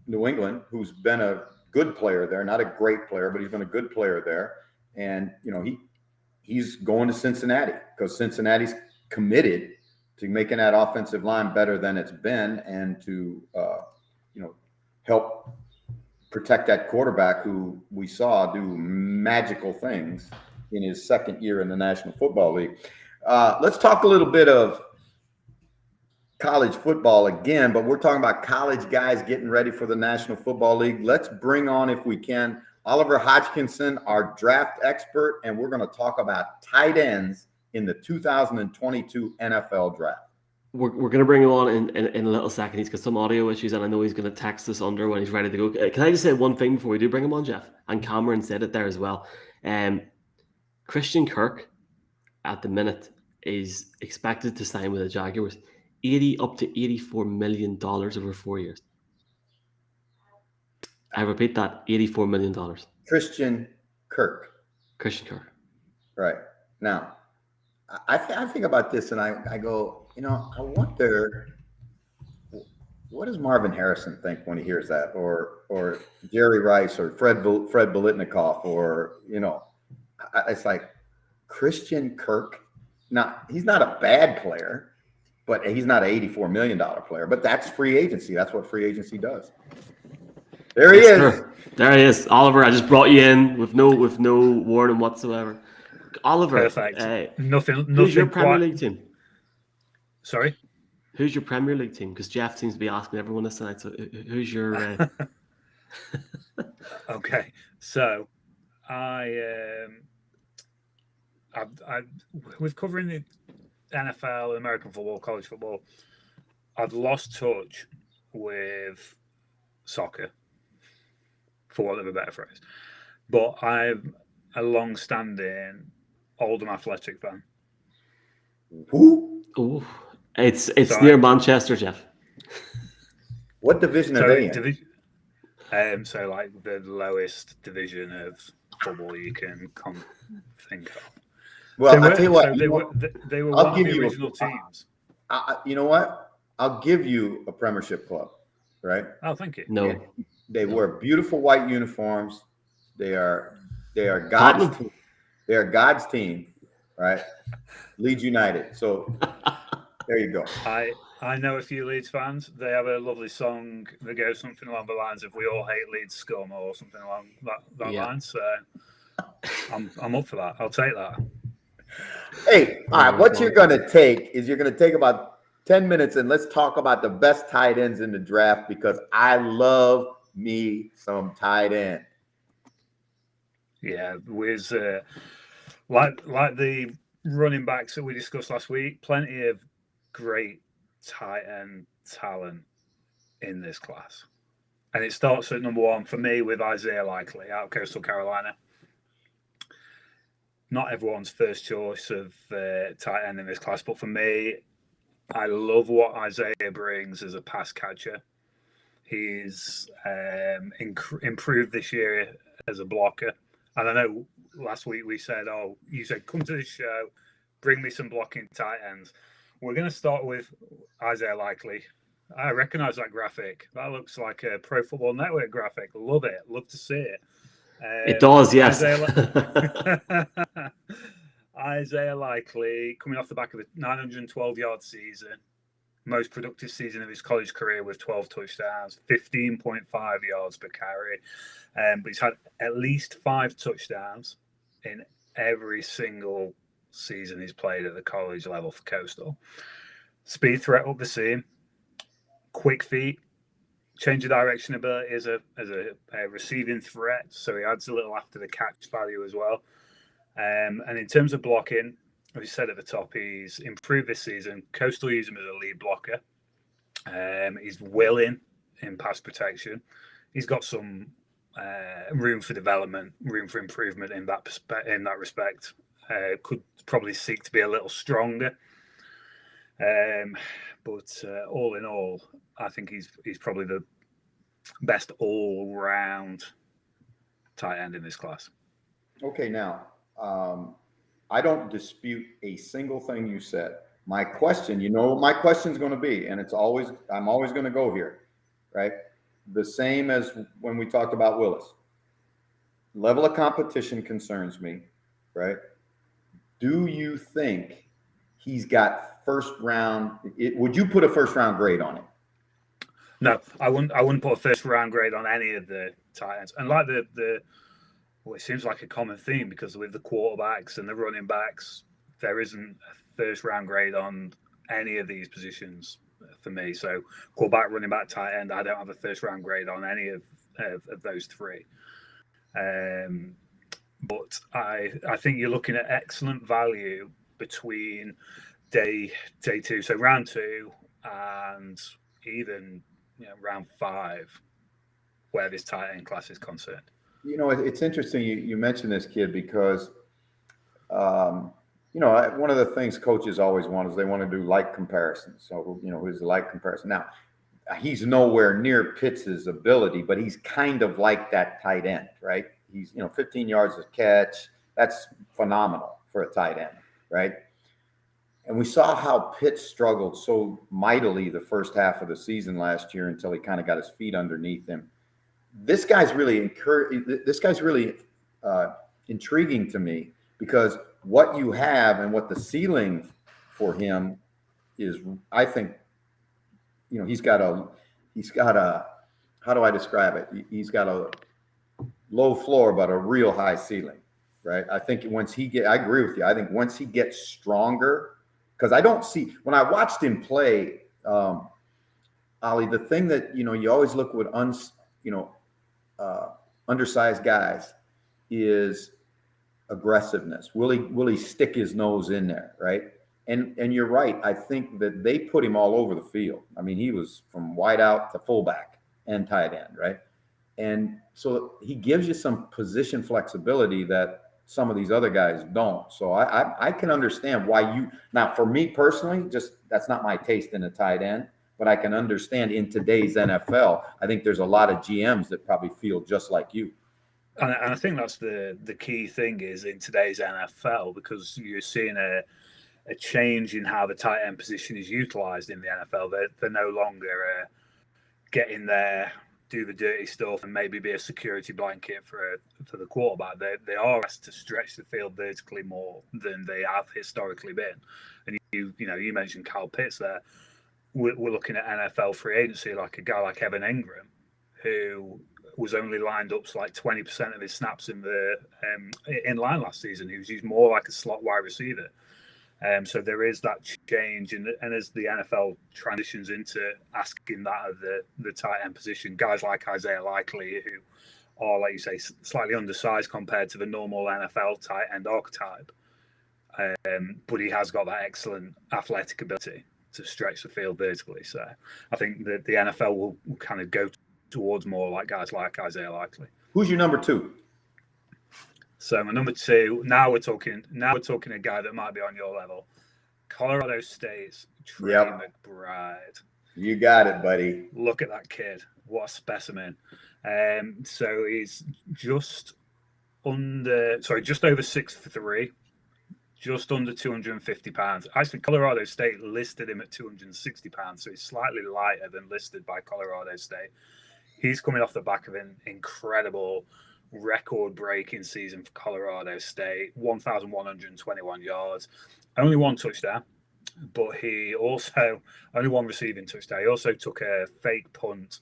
New England, who's been a good player there, not a great player, but he's been a good player there. And, he's going to Cincinnati because Cincinnati's committed to making that offensive line better than it's been and to, help protect that quarterback who we saw do magical things in his second year in the National Football League. Let's talk a little bit of college football again, but we're talking about college guys getting ready for the National Football League. Let's bring on, if we can, Oliver Hodgkinson, our draft expert, and we're going to talk about tight ends in the 2022 NFL draft.
We're going to bring him on in a little second. He's got some audio issues, and I know he's going to text us under when he's ready to go. Can I just say one thing before we do bring him on, Jeff? And Cameron said it there as well. Christian Kirk, at the minute, is expected to sign with the Jaguars up to $84 million over 4 years. I repeat that, $84 million.
Christian Kirk.
Right.
Now, I think about this and I go, I wonder, what does Marvin Harrison think when he hears that, or Jerry Rice, or Fred Biletnikoff, or it's like Christian Kirk. Now, he's not a bad player, but he's not an $84 million player. But that's free agency. That's what free agency does. There he is.
Sure. There he is, Oliver. I just brought you in with no warning whatsoever. Oliver,
perfect. Nothing.
Who's your Premier League team?
Sorry?
Who's your Premier League team? Because Jeff seems to be asking everyone this tonight. So who's your...
Okay. So with covering the NFL, American football, college football, I've lost touch with soccer, for want of a better phrase. But I'm a long-standing Oldham Athletic fan.
Who?
Oh, it's near Manchester, Jeff.
What division are they in?
So like the lowest division of football you can think of.
Well, I'll tell you what.
They were one of the original teams.
You know what? I'll give you a Premiership club, right?
Oh, thank you.
No.
They wear beautiful white uniforms. They are God's team. They are God's team, right? Leeds United. So there you go.
I know a few Leeds fans. They have a lovely song that goes something along the lines of "We all hate Leeds scum" or something along that line. So I'm up for that. I'll take that.
Hey, all right. What you're going to take about 10 minutes and let's talk about the best tight ends in the draft, because I love me some tight end.
Yeah, with like the running backs that we discussed last week, plenty of great tight end talent in this class. And it starts at number one for me with Isaiah Likely out of Coastal Carolina. Not everyone's first choice of tight end in this class, but for me, I love what Isaiah brings as a pass catcher. He's improved this year as a blocker. And I know last week we said, you said, come to this show, bring me some blocking tight ends. We're going to start with Isaiah Likely. I recognize that graphic. That looks like a Pro Football Network graphic. Love it. Love to see it.
It does, yes.
Isaiah Likely, coming off the back of a 912-yard season, most productive season of his college career with 12 touchdowns, 15.5 yards per carry. But he's had at least 5 touchdowns in every single season he's played at the college level for Coastal. Speed threat up the seam, quick feet, change of direction ability as a receiving threat, so he adds a little after the catch value as well. And in terms of blocking, as you said at the top, he's improved this season. Coastal use him as a lead blocker. He's willing in pass protection. He's got some room for development, room for improvement in that respect. Could probably seek to be a little stronger. But all in all, I think he's probably the best all-round tight end in this class.
Okay, now, I don't dispute a single thing you said. My question, you know what my question's going to be, and I'm always going to go here, right? The same as when we talked about Willis. Level of competition concerns me, right? Do you think he's got first round? Would you put a first round grade on it?
No, I wouldn't put a first round grade on any of the tight ends. And like well, it seems like a common theme because with the quarterbacks and the running backs, there isn't a first round grade on any of these positions for me. So quarterback, running back, tight end, I don't have a first round grade on any of those three. But I think you're looking at excellent value between day two, so round 2, and even round 5, where this tight end class is concerned.
It's interesting you mentioned this kid because, one of the things coaches always want is they want to do like comparisons. So, who's a like comparison? Now, he's nowhere near Pitts' ability, but he's kind of like that tight end, right? He's, 15 yards of catch. That's phenomenal for a tight end, right? And we saw how Pitts struggled so mightily the first half of the season last year until he kind of got his feet underneath him. This guy's really intriguing to me because what you have and what the ceiling for him is, I think, he's got a, how do I describe it? He's got a low floor, but a real high ceiling, right? I think I agree with you. I think once he gets stronger, because I don't see, when I watched him play, Ollie, the thing that, you always look with undersized guys is aggressiveness. Will he stick his nose in there, right? And you're right. I think that they put him all over the field. I mean, he was from wide out to fullback and tight end, right? And so he gives you some position flexibility that some of these other guys don't. So I can understand why now for me personally, just that's not my taste in a tight end, but I can understand in today's NFL, I think there's a lot of GMs that probably feel just like you.
And I think that's the key thing is in today's NFL, because you're seeing a change in how the tight end position is utilized in the NFL. They're no longer getting there, do the dirty stuff, and maybe be a security blanket for the quarterback. They are asked to stretch the field vertically more than they have historically been. And you mentioned Kyle Pitts there. We're looking at NFL free agency, like a guy like Evan Engram, who was only lined up to like 20% of his snaps in line last season. He was used more like a slot wide receiver. So there is that change, and as the NFL transitions into asking that of the tight end position, guys like Isaiah Likely, who are, like you say, slightly undersized compared to the normal NFL tight end archetype, but he has got that excellent athletic ability to stretch the field vertically. So I think that the NFL will kind of go towards more like guys like Isaiah Likely.
Who's your number 2?
So my number 2, now we're talking a guy that might be on your level. Colorado State's Trey McBride.
You got it, buddy.
Look at that kid. What a specimen. So he's just over 6'3", just under 250 pounds. Actually, Colorado State listed him at 260 pounds, so he's slightly lighter than listed by Colorado State. He's coming off the back of an incredible record-breaking season for Colorado State, 1,121 yards, only 1 touchdown, but he also only 1 receiving touchdown. He also took a fake punt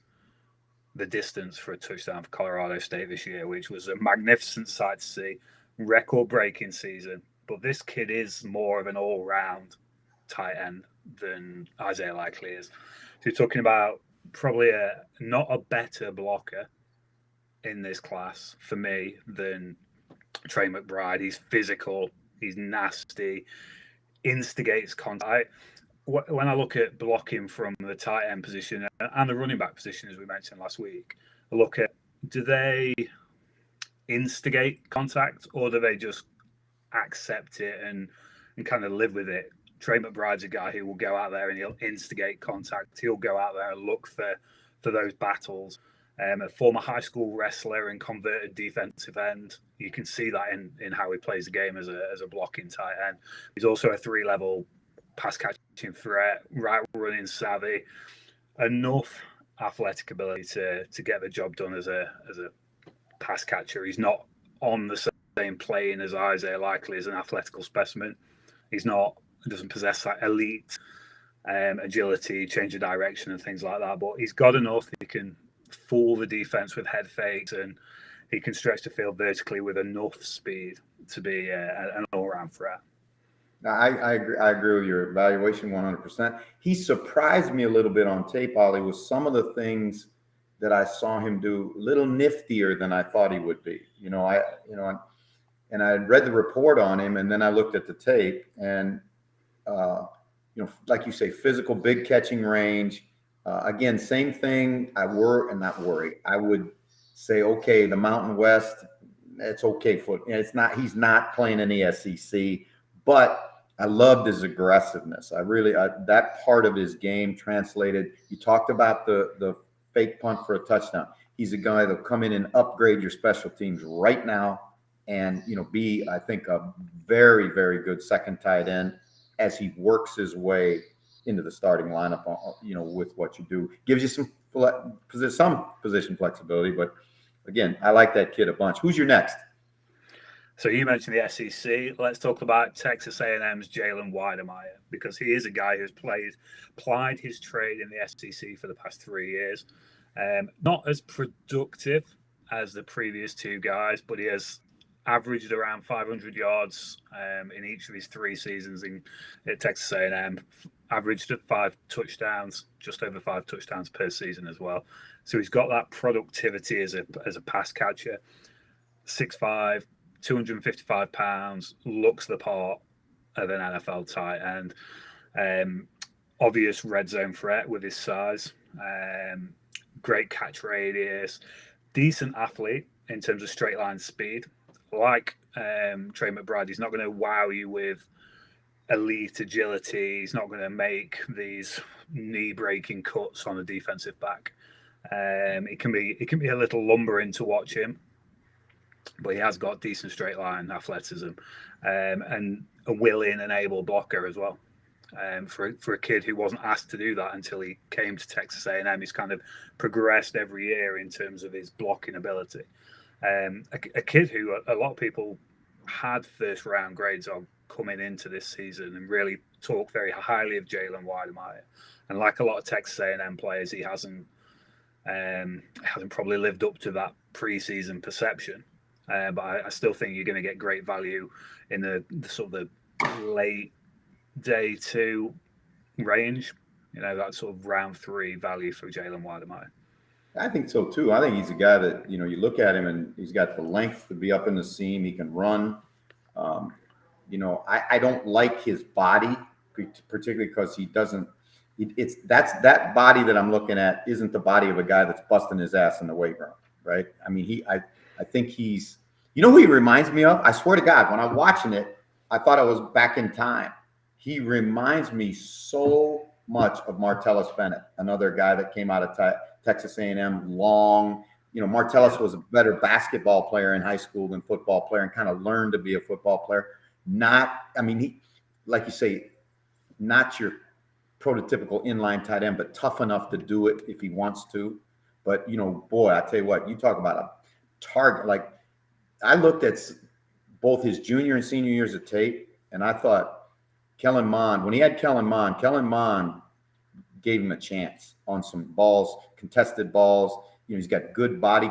the distance for a touchdown for Colorado State this year, which was a magnificent sight to see. Record-breaking season, but this kid is more of an all-round tight end than Isaiah Likely is. So you're talking about probably not a better blocker in this class for me than Trey McBride. He's physical, he's nasty, instigates contact. When I look at blocking from the tight end position and the running back position, as we mentioned last week, I look at, do they instigate contact or do they just accept it and kind of live with it? Trey McBride's a guy who will go out there and he'll instigate contact. He'll go out there and look for those battles. A former high school wrestler and converted defensive end. You can see that in how he plays the game as a blocking tight end. He's also a 3-level pass catching threat, right running savvy, enough athletic ability to get the job done as a pass catcher. He's not on the same plane as Isaiah Likely as an athletical specimen. He doesn't possess that elite agility, change of direction and things like that, but he's got enough. He can fool the defense with head fakes and he can stretch the field vertically with enough speed to be an all-round threat.
Now, I agree with your evaluation 100%. He surprised me a little bit on tape, Ollie, with some of the things that I saw him do a little niftier than I thought he would be. And I read the report on him, and then I looked at the tape, and like you say, physical, big catching range. Again, same thing. I would say, okay, the Mountain West, it's okay. He's not playing in the SEC, but I loved his aggressiveness. That part of his game translated. You talked about the fake punt for a touchdown. He's a guy that'll come in and upgrade your special teams right now and, be, I think, a very, very good second tight end as he works his way into the starting lineup, with what you do. Gives you some position flexibility, but again, I like that kid a bunch. Who's your next?
So you mentioned the SEC. Let's talk about Texas A&M's Jalen Wydermeyer, because he is a guy who's plied his trade in the SEC for the past 3 years. Not as productive as the previous two guys, but he has averaged around 500 yards in each of his 3 seasons at Texas A&M. Averaged at 5 touchdowns, just over 5 touchdowns per season as well. So he's got that productivity as a pass catcher. 6'5", 255 pounds, looks the part of an NFL tight end. Obvious red zone threat with his size. Great catch radius. Decent athlete in terms of straight line speed. Like Trey McBride, he's not going to wow you with elite agility. He's not going to make these knee-breaking cuts on a defensive back. It can be a little lumbering to watch him, but he has got decent straight line athleticism and a willing and able blocker as well. For a kid who wasn't asked to do that until he came to Texas A&M, he's kind of progressed every year in terms of his blocking ability. A kid who a lot of people had first round grades on coming into this season and really talk very highly of Jalen Wydermeyer. And like a lot of Texas A&M players, he hasn't probably lived up to that preseason perception. But I still think you're going to get great value in the sort of the late day 2 range. That sort of round 3 value for Jalen Wydermeyer.
I think so too. I think he's a guy that, you look at him and he's got the length to be up in the seam. He can run. I don't like his body, particularly because he doesn't. That body that I'm looking at isn't the body of a guy that's busting his ass in the weight room, right? I mean, I think he's. Who he reminds me of? I swear to God, when I'm watching it, I thought I was back in time. He reminds me so much of Martellus Bennett, another guy that came out of Texas A&M, long. Martellus was a better basketball player in high school than football player and kind of learned to be a football player. He, like you say, not your prototypical inline tight end, but tough enough to do it if he wants to. But, boy, I tell you what, you talk about a target. Like, I looked at both his junior and senior years of tape, and I thought Kellen Mond, when he had Kellen Mond gave him a chance on some balls, contested balls. He's got good body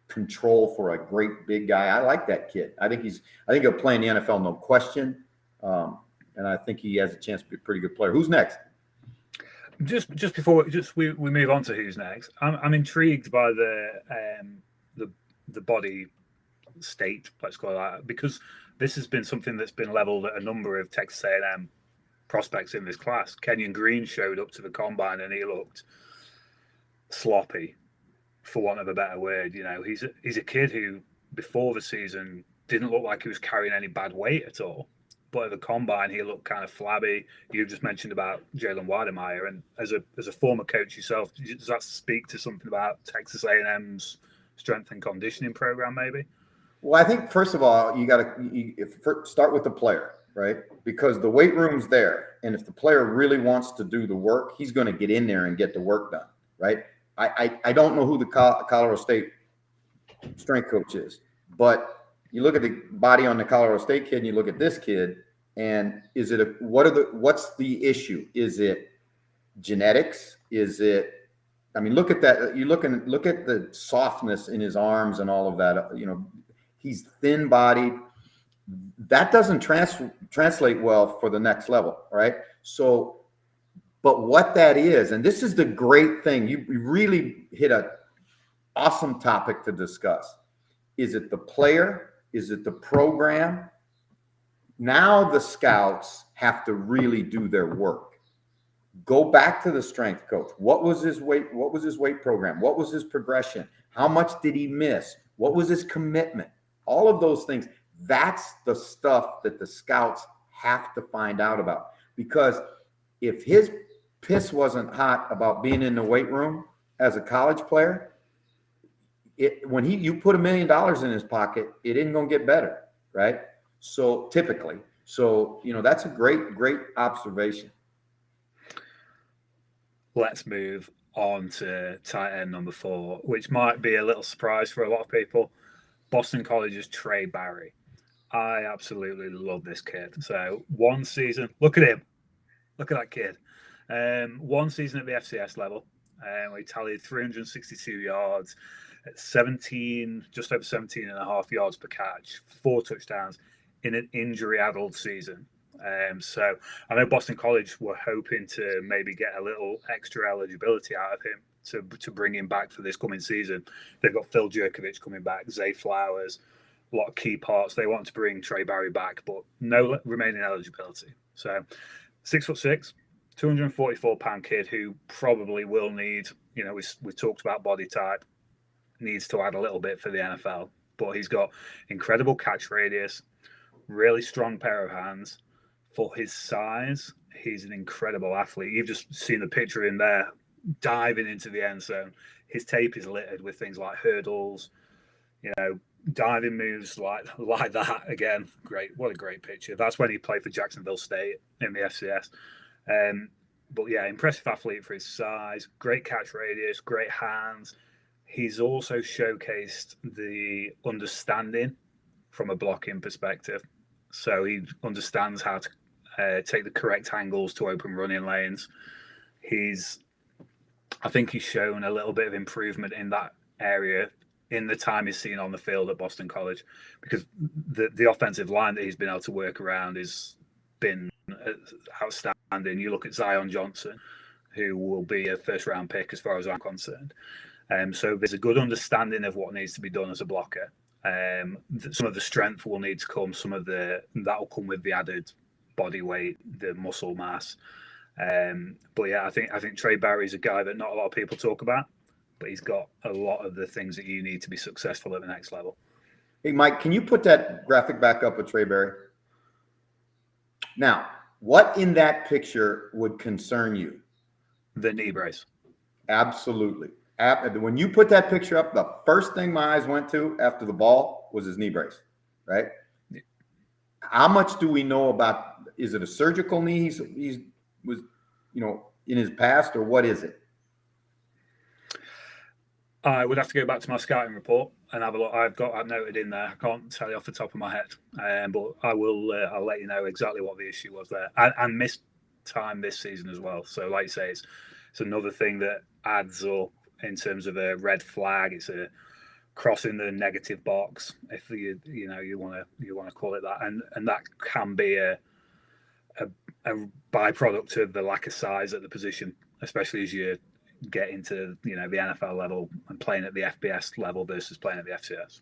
control for a great big guy. I like that kid. I think he'll play in the NFL, no question. And I think he has a chance to be a pretty good player. Who's next?
Just before we move on to who's next, I'm intrigued by the body state, let's call it that, because this has been something that's been leveled at a number of Texas A&M prospects in this class. Kenyon Green showed up to the combine and he looked sloppy, for want of a better word. You know, he's a kid who before the season didn't look like he was carrying any bad weight at all. But at the combine, he looked kind of flabby. You just mentioned about Jalen Wydermeyer, and as a former coach yourself, does that speak to something about Texas A&M's strength and conditioning program, maybe?
Well, I think first of all, you got to start with the player, right? Because the weight room's there, and if the player really wants to do the work, he's going to get in there and get the work done, right? I don't know who the Colorado State strength coach is, but you look at the body on the Colorado State kid and you look at this kid, and what's the issue? Is it genetics? Is it, I mean, look at that. Look at the softness in his arms and all of that. You know, he's thin bodied. That doesn't translate well for the next level, right? So, but what that is, and this is the great thing, you really hit an awesome topic to discuss. Is it the player? Is it the program? Now the scouts have to really do their work. Go back to the strength coach. What was his weight? What was his weight program? What was his progression? How much did he miss? What was his commitment? All of those things. That's the stuff that the scouts have to find out about. Because if his piss wasn't hot about being in the weight room as a college player, when you put $1 million in his pocket, it isn't going to get better, right? So typically, that's a great observation.
Let's move on to tight end number 4, which might be a little surprise for a lot of people. Boston College's Trey Barry. I absolutely love this kid. So one season, look at him. Look at that kid. One season at the FCS level. We tallied 362 yards, at just over 17 and a half yards per catch, 4 touchdowns in an injury-addled season. So I know Boston College were hoping to maybe get a little extra eligibility out of him to bring him back for this coming season. They've got Phil Jerkovich coming back, Zay Flowers, a lot of key parts. They want to bring Trey Barry back, but no remaining eligibility. So 6'6", 244-pound kid who probably will need, we talked about body type, needs to add a little bit for the NFL, but he's got incredible catch radius, really strong pair of hands. For his size, he's an incredible athlete. You've just seen the picture in there, diving into the end zone. His tape is littered with things like hurdles, diving moves like that. Again, great. What a great picture. That's when he played for Jacksonville State in the FCS. But yeah, impressive athlete for his size, great catch radius, great hands. He's also showcased the understanding from a blocking perspective. So he understands how to take the correct angles to open running lanes. I think he's shown a little bit of improvement in that area in the time he's seen on the field at Boston College, because the offensive line that he's been able to work around has been outstanding. You look at Zion Johnson, who will be a first-round pick as far as I'm concerned. So there's a good understanding of what needs to be done as a blocker. Some of the strength will need to come. That will come with the added body weight, the muscle mass. But yeah, I think Trey Barry is a guy that not a lot of people talk about, but he's got a lot of the things that you need to be successful at the next level.
Hey, Mike, can you put that graphic back up with Trey Barry? Now, what in that picture would concern you?
The knee brace.
Absolutely. When you put that picture up, the first thing my eyes went to after the ball was his knee brace, right? Yeah. How much do we know about? Is it a surgical knee he was in his past, or what is it?
I would have to go back to my scouting report and have a look. I've got that noted in there. I can't tell you off the top of my head, but I will. I'll let you know exactly what the issue was there, and missed time this season as well. So, like you say, it's another thing that adds up in terms of a red flag. It's a crossing the negative box, if you want to call it that, and that can be a byproduct of the lack of size at the position. especially as you get into the NFL level and playing at the FBS level versus playing at the FCS.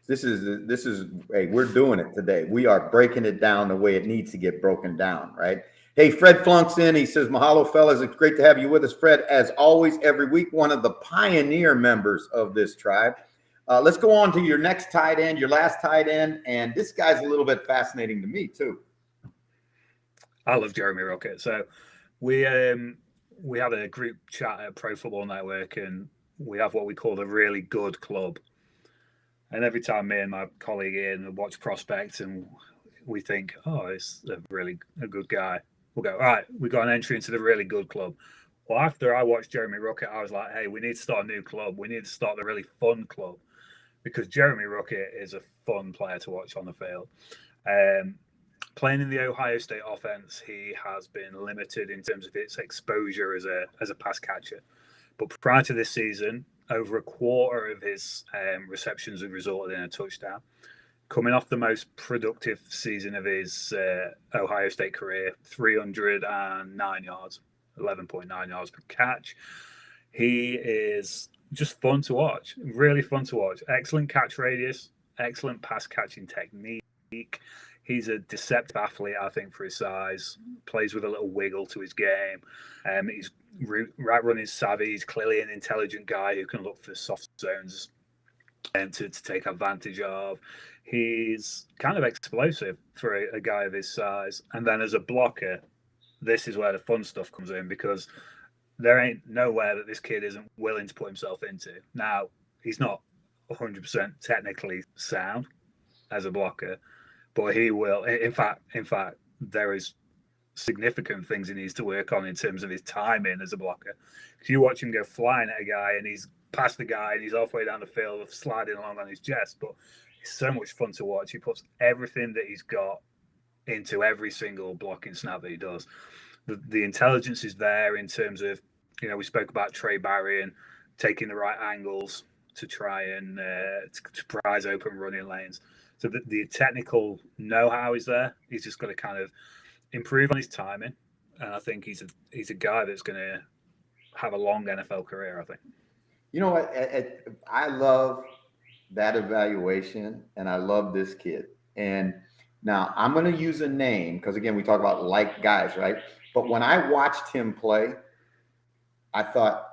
This is hey, we're doing it today. We are breaking it down the way it needs to get broken down, right? Hey, Fred Flunk's in. He says, mahalo, fellas. It's great to have you with us, Fred. As always, every week, one of the pioneer members of this tribe. Let's go on to your next tight end, your last tight end. And this guy's a little bit fascinating to me, too.
I love Jeremy Rocket. So we had a group chat at Pro Football Network, and we have what we call the really good club. And every time me and my colleague Ian watch prospects and we think, oh, it's a good guy, we'll go, all right, we got an entry into the really good club. Well, after I watched Jeremy Rocket, I was like, hey, we need to start a new club. We need to start the really fun club, because Jeremy Rocket is a fun player to watch on the field. Playing in the Ohio State offense, he has been limited in terms of its exposure as a pass catcher. But prior to this season, over a quarter of his receptions have resulted in a touchdown. Coming off the most productive season of his Ohio State career, 309 yards, 11.9 yards per catch. He is just fun to watch, really fun to watch. Excellent catch radius, excellent pass catching technique. He's a deceptive athlete, I think, for his size. Plays with a little wiggle to his game. He's right running savvy. He's clearly an intelligent guy who can look for soft zones to take advantage of. He's kind of explosive for a guy of his size. And then as a blocker, this is where the fun stuff comes in, because there ain't nowhere that this kid isn't willing to put himself into. Now, he's not 100% technically sound as a blocker, but he will. In fact, there is significant things he needs to work on in terms of his timing as a blocker. Because you watch him go flying at a guy and he's past the guy and he's halfway down the field sliding along on his chest. But it's so much fun to watch. He puts everything that he's got into every single blocking snap that he does. The intelligence is there in terms of, we spoke about Trey Barry and taking the right angles to try and to prize open running lanes. So the technical know-how is there. He's just got to kind of improve on his timing, and I think he's a guy that's going to have a long NFL career, I think.
You know what? I love that evaluation, and I love this kid. And now I'm going to use a name because, again, we talk about like guys, right? But when I watched him play, I thought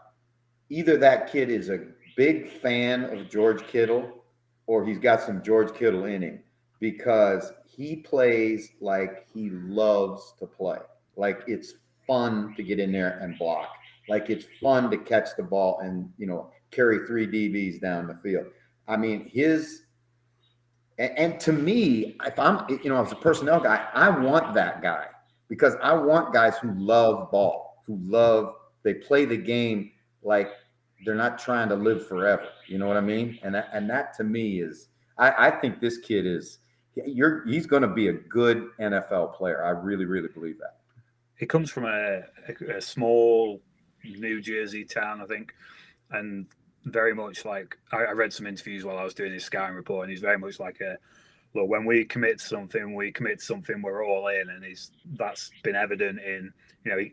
either that kid is a big fan of George Kittle or he's got some George Kittle in him, because he plays like he loves to play. Like it's fun to get in there and block. Like it's fun to catch the ball and, carry 3 DBs down the field. I mean, and to me, if I'm, as a personnel guy, I want that guy, because I want guys who love ball, they play the game like they're not trying to live forever. You know what I mean? And that to me is, I think this kid he's going to be a good NFL player. I really, really believe that.
He comes from a small New Jersey town, I think, and very much like I read some interviews while I was doing his scouting report, and he's very much like look, when we commit something, we're all in, and that's been evident in,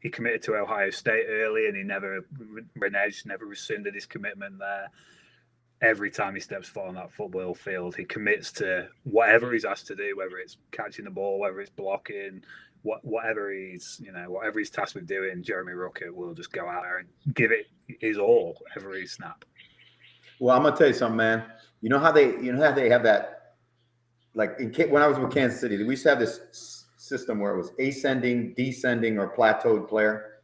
he committed to Ohio State early, and he never reneged, never rescinded his commitment there. Every time he steps foot on that football field, he commits to whatever he's asked to do, whether it's catching the ball, whether it's blocking, whatever he's tasked with doing. Jeremy Rocket will just go out there and give it his all every snap.
Well, I'm gonna tell you something, man. You know how they have that. Like when I was with Kansas City, we used to have this system where it was ascending, descending, or plateaued player.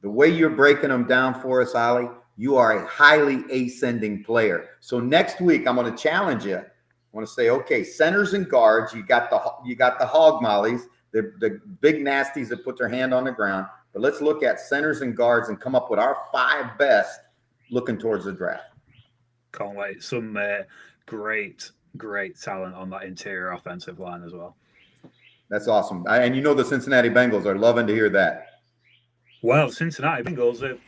The way you're breaking them down for us, Ollie, you are a highly ascending player. So next week, I'm going to challenge you. I want to say, okay, centers and guards, you got the hog mollies, the big nasties that put their hand on the ground. But let's look at centers and guards and come up with our 5 best looking towards the draft.
Can't wait. Some great talent on that interior offensive line as well.
That's awesome. And the Cincinnati Bengals are loving to hear that.
Well, Cincinnati Bengals have,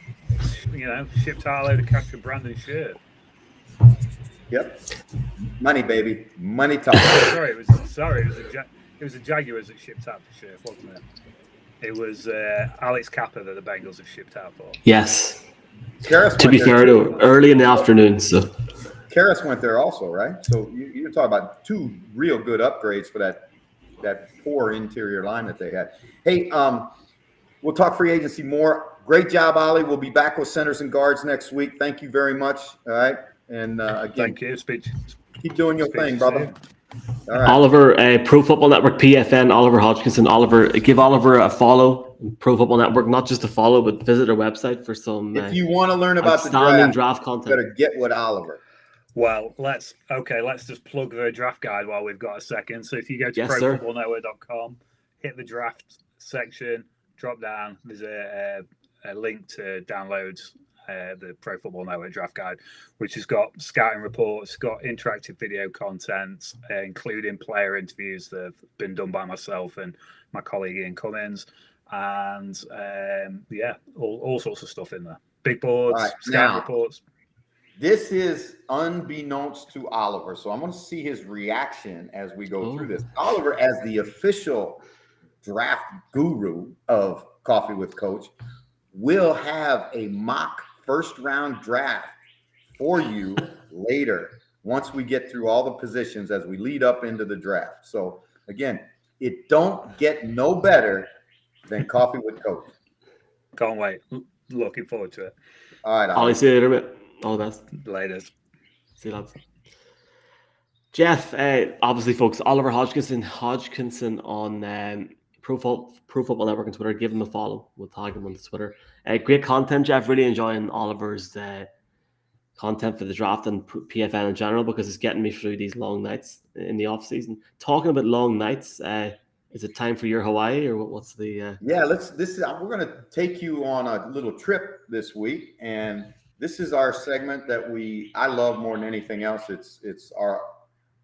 shipped out a load of cash for Brandon Scherf.
Yep. Money, baby. Money talk.
It was the Jaguars that shipped out for Scherf, wasn't it? It was Alex Kappa that the Bengals have shipped out for.
Yes.
Karras
To
went
be
there
fair,
too.
though, early in the afternoon. So
Karras went there also, right? So you're talking about two real good upgrades for that poor interior line that they had. Hey, we'll talk free agency more. Great job, Ollie. We'll be back with centers and guards next week. Thank you very much. All right. And again,
Thank you.
Keep doing your thing, brother. All right.
Oliver, Pro Football Network, PFN, Oliver Hodgkinson. Oliver, give Oliver a follow. Pro Football Network, not just a follow, but visit our website for some.
If you want to learn about the
draft content,
you better get with Oliver.
Well, let's just plug the draft guide while we've got a second. So if you go to profootballnetwork.com, hit the draft section, drop down. There's a link to download the Pro Football Network draft guide, which has got scouting reports, got interactive video content, including player interviews that have been done by myself and my colleague Ian Cummins, and all sorts of stuff in there. Big boards, scouting reports.
This is unbeknownst to Oliver, so I'm going to see his reaction as we go through this. Oliver, as the official draft guru of Coffee with Coach, will have a mock first-round draft for you later once we get through all the positions as we lead up into the draft. So, again, it don't get no better than Coffee with Coach.
Can't wait. Looking forward to it.
All right,
Ollie, see you later, mate. All the best.
Later.
See you, lads. Jeff, obviously, folks, Oliver Hodgkinson on Pro Football Network on Twitter. Give him a follow. We'll tag him on Twitter. Great content, Jeff. Really enjoying Oliver's content for the draft and PFN in general, because it's getting me through these long nights in the off season. Talking about long nights, is it time for your Hawaii, or what's the?
Yeah, we're going to take you on a little trip this week, and this is our segment that I love more than anything else. It's our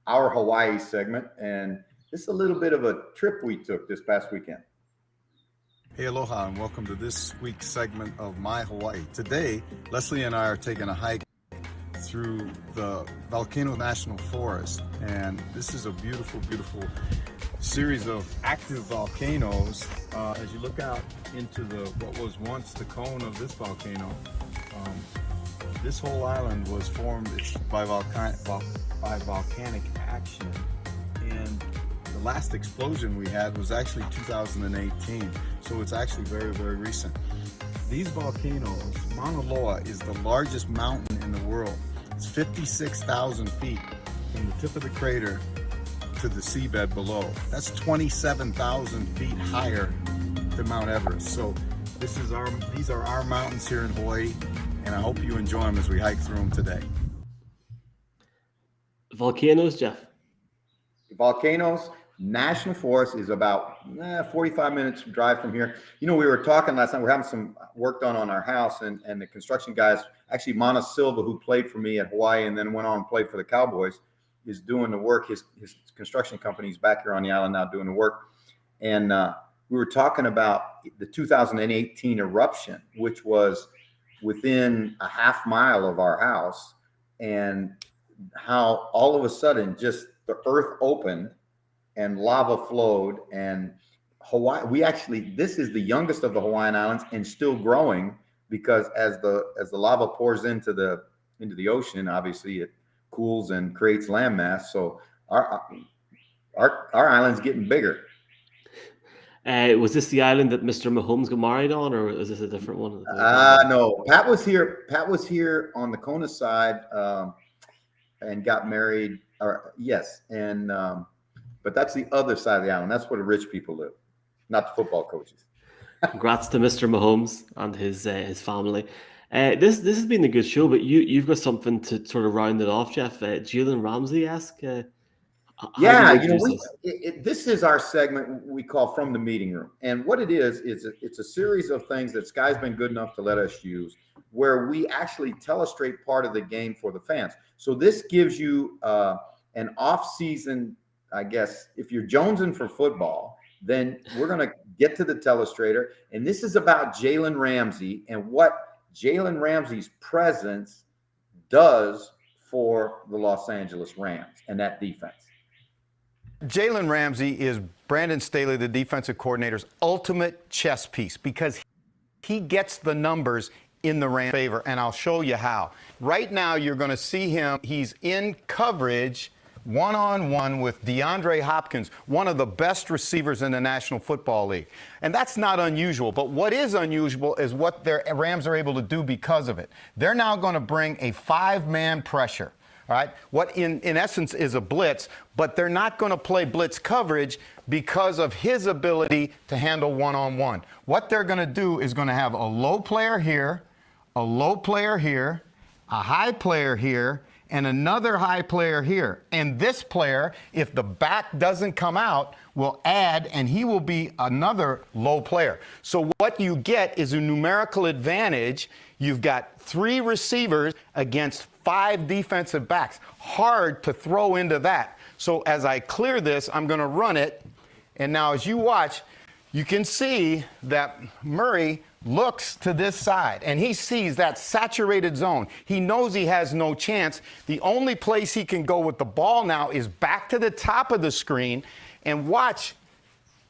Hawaii segment, and it's a little bit of a trip we took this past weekend.
Hey, aloha, and welcome to this week's segment of My Hawaii. Today, Leslie and I are taking a hike through the Volcano National Forest, and this is a beautiful, beautiful series of active volcanoes. As you look out into what was once the cone of this volcano, this whole island was formed by volcanic action, and the last explosion we had was actually 2018, so it's actually very, very recent. These volcanoes, Mauna Loa is the largest mountain in the world. It's 56,000 feet from the tip of the crater to the seabed below. That's 27,000 feet higher than Mount Everest. So these are our mountains here in Hawaii, and I hope you enjoy them as we hike through them today.
Volcanoes, Jeff.
Volcanoes National Forest is about 45 minutes drive from here. You know, we were talking last night, we're having some work done on our house, and the construction guys, actually Mana Silva, who played for me at Hawaii and then went on and played for the Cowboys, is doing the work. His construction company's back here on the island now doing the work. And we were talking about the 2018 eruption, which was within a half mile of our house, and how all of a sudden just the earth opened and lava flowed, and Hawaii, this is the youngest of the Hawaiian Islands and still growing, because as the lava pours into the ocean, obviously it cools and creates landmass. So our island's getting bigger.
Was this the island that Mr. Mahomes got married on, or is this a different one?
No, Pat was here on the Kona side, and got married. Yes, and but that's the other side of the island. That's where the rich people live, not the football coaches.
Congrats to Mr. Mahomes and his family. This has been a good show, but you've got something to sort of round it off, Jeff. Jalen Ramsey-esque.
Yeah, this is our segment we call From the Meeting Room. And what it is it's a series of things that Sky's been good enough to let us use, where we actually tell a straight part of the game for the fans. So this gives you an off-season, I guess, if you're jonesing for football, then we're going to get to the telestrator. And this is about Jalen Ramsey and what Jalen Ramsey's presence does for the Los Angeles Rams and that defense. Jalen Ramsey is Brandon Staley, the defensive coordinator's ultimate chess piece because he gets the numbers in the Rams' favor, and I'll show you how. Right now, you're going to see him. He's in coverage one-on-one with DeAndre Hopkins, one of the best receivers in the National Football League. And that's not unusual, but what is unusual is what their Rams are able to do because of it. They're now going to bring a 5-man pressure. All right, what in essence is a blitz, but they're not going to play blitz coverage because of his ability to handle one-on-one. What they're going to do is going to have a low player here, a low player here, a high player here, and another high player here. And this player, if the back doesn't come out, will add, and he will be another low player. So what you get is a numerical advantage. You've got 3 receivers against 5 defensive backs. Hard to throw into that. So as I clear this, I'm going to run it. And now as you watch, you can see that Murray looks to this side, and he sees that saturated zone. He knows he has no chance. The only place he can go with the ball now is back to the top of the screen. And watch,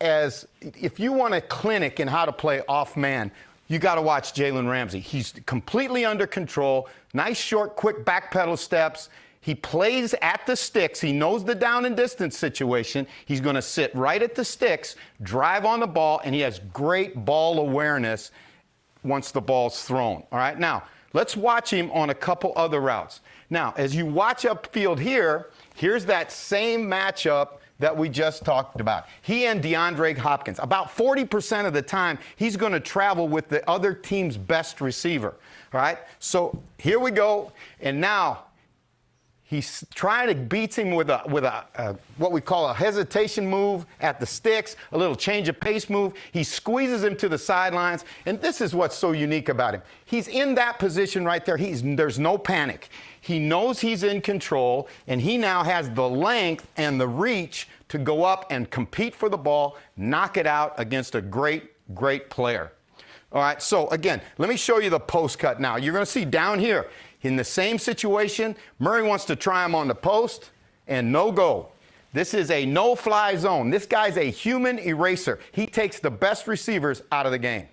as if you want a clinic in how to play off man, you got to watch Jalen Ramsey. He's completely under control. Nice, short, quick back pedal steps. He plays at the sticks. He knows the down and distance situation. He's going to sit right at the sticks, drive on the ball, and he has great ball awareness once the ball's thrown. All right, now let's watch him on a couple other routes. Now, as you watch upfield here, here's that same matchup that we just talked about. He and DeAndre Hopkins. About 40% of the time, he's going to travel with the other team's best receiver. All right? So here we go. And now he's trying to beat him with a what we call a hesitation move at the sticks, a little change of pace move. He squeezes him to the sidelines. And this is what's so unique about him. He's in that position right there. There's no panic. He knows he's in control, and he now has the length and the reach to go up and compete for the ball, knock it out against a great, great player. All right, so again, let me show you the post cut now. You're going to see down here, in the same situation, Murray wants to try him on the post, and no go. This is a no-fly zone. This guy's a human eraser. He takes the best receivers out of the game.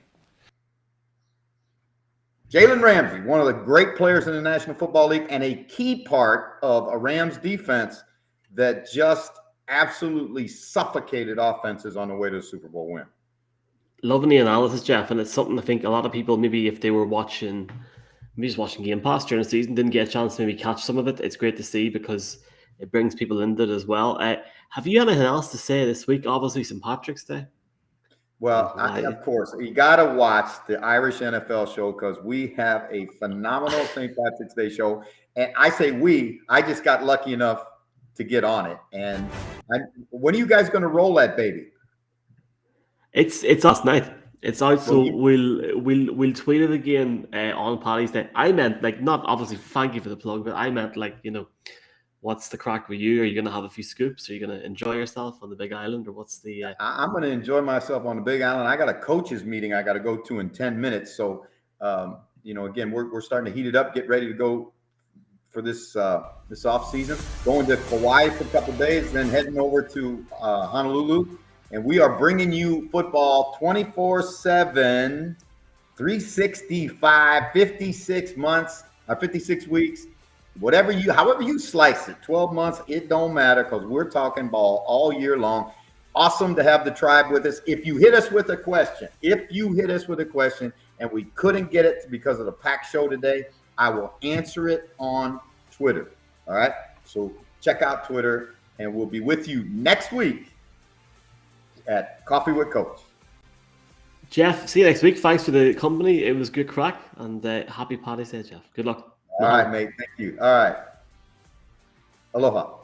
Jalen Ramsey, one of the great players in the National Football League and a key part of a Rams defense that just absolutely suffocated offenses on the way to the Super Bowl win.
Loving the analysis, Jeff, and it's something I think a lot of people, maybe if they were watching, maybe just watching Game Pass during the season, didn't get a chance to maybe catch some of it. It's great to see because it brings people into it as well. Have you anything else to say this week? Obviously, St. Patrick's Day.
Well, of course, you got to watch the Irish NFL show because we have a phenomenal St. Patrick's Day show. And I say I just got lucky enough to get on it. And when are you guys going to roll that baby?
It's last night. It's out, so we'll tweet it again on Paddy's Day. I meant, like, not obviously thank you for the plug, but I meant, like, you know, what's the crack with you? Are you going to have a few scoops? Are you going to enjoy yourself on the Big Island, or what's the?
I'm going to enjoy myself on the Big Island. I got a coaches meeting I got to go to in 10 minutes. So, you know, again, we're starting to heat it up, get ready to go for this off season. Going to Hawaii for a couple of days, then heading over to Honolulu. And we are bringing you football 24/7, 365, 56 months, 56 weeks, however you slice it, 12 months, it don't matter because we're talking ball all year long. Awesome to have the tribe with us. If you hit us with a question and we couldn't get it because of the packed show today, I will answer it on Twitter. All right? So check out Twitter, and we'll be with you next week at Coffee with Coach.
Jeff, see you next week. Thanks for the company. It was good crack, and happy Paddy's Day, Jeff. Good luck.
All right, mate. Thank you. All right. Aloha.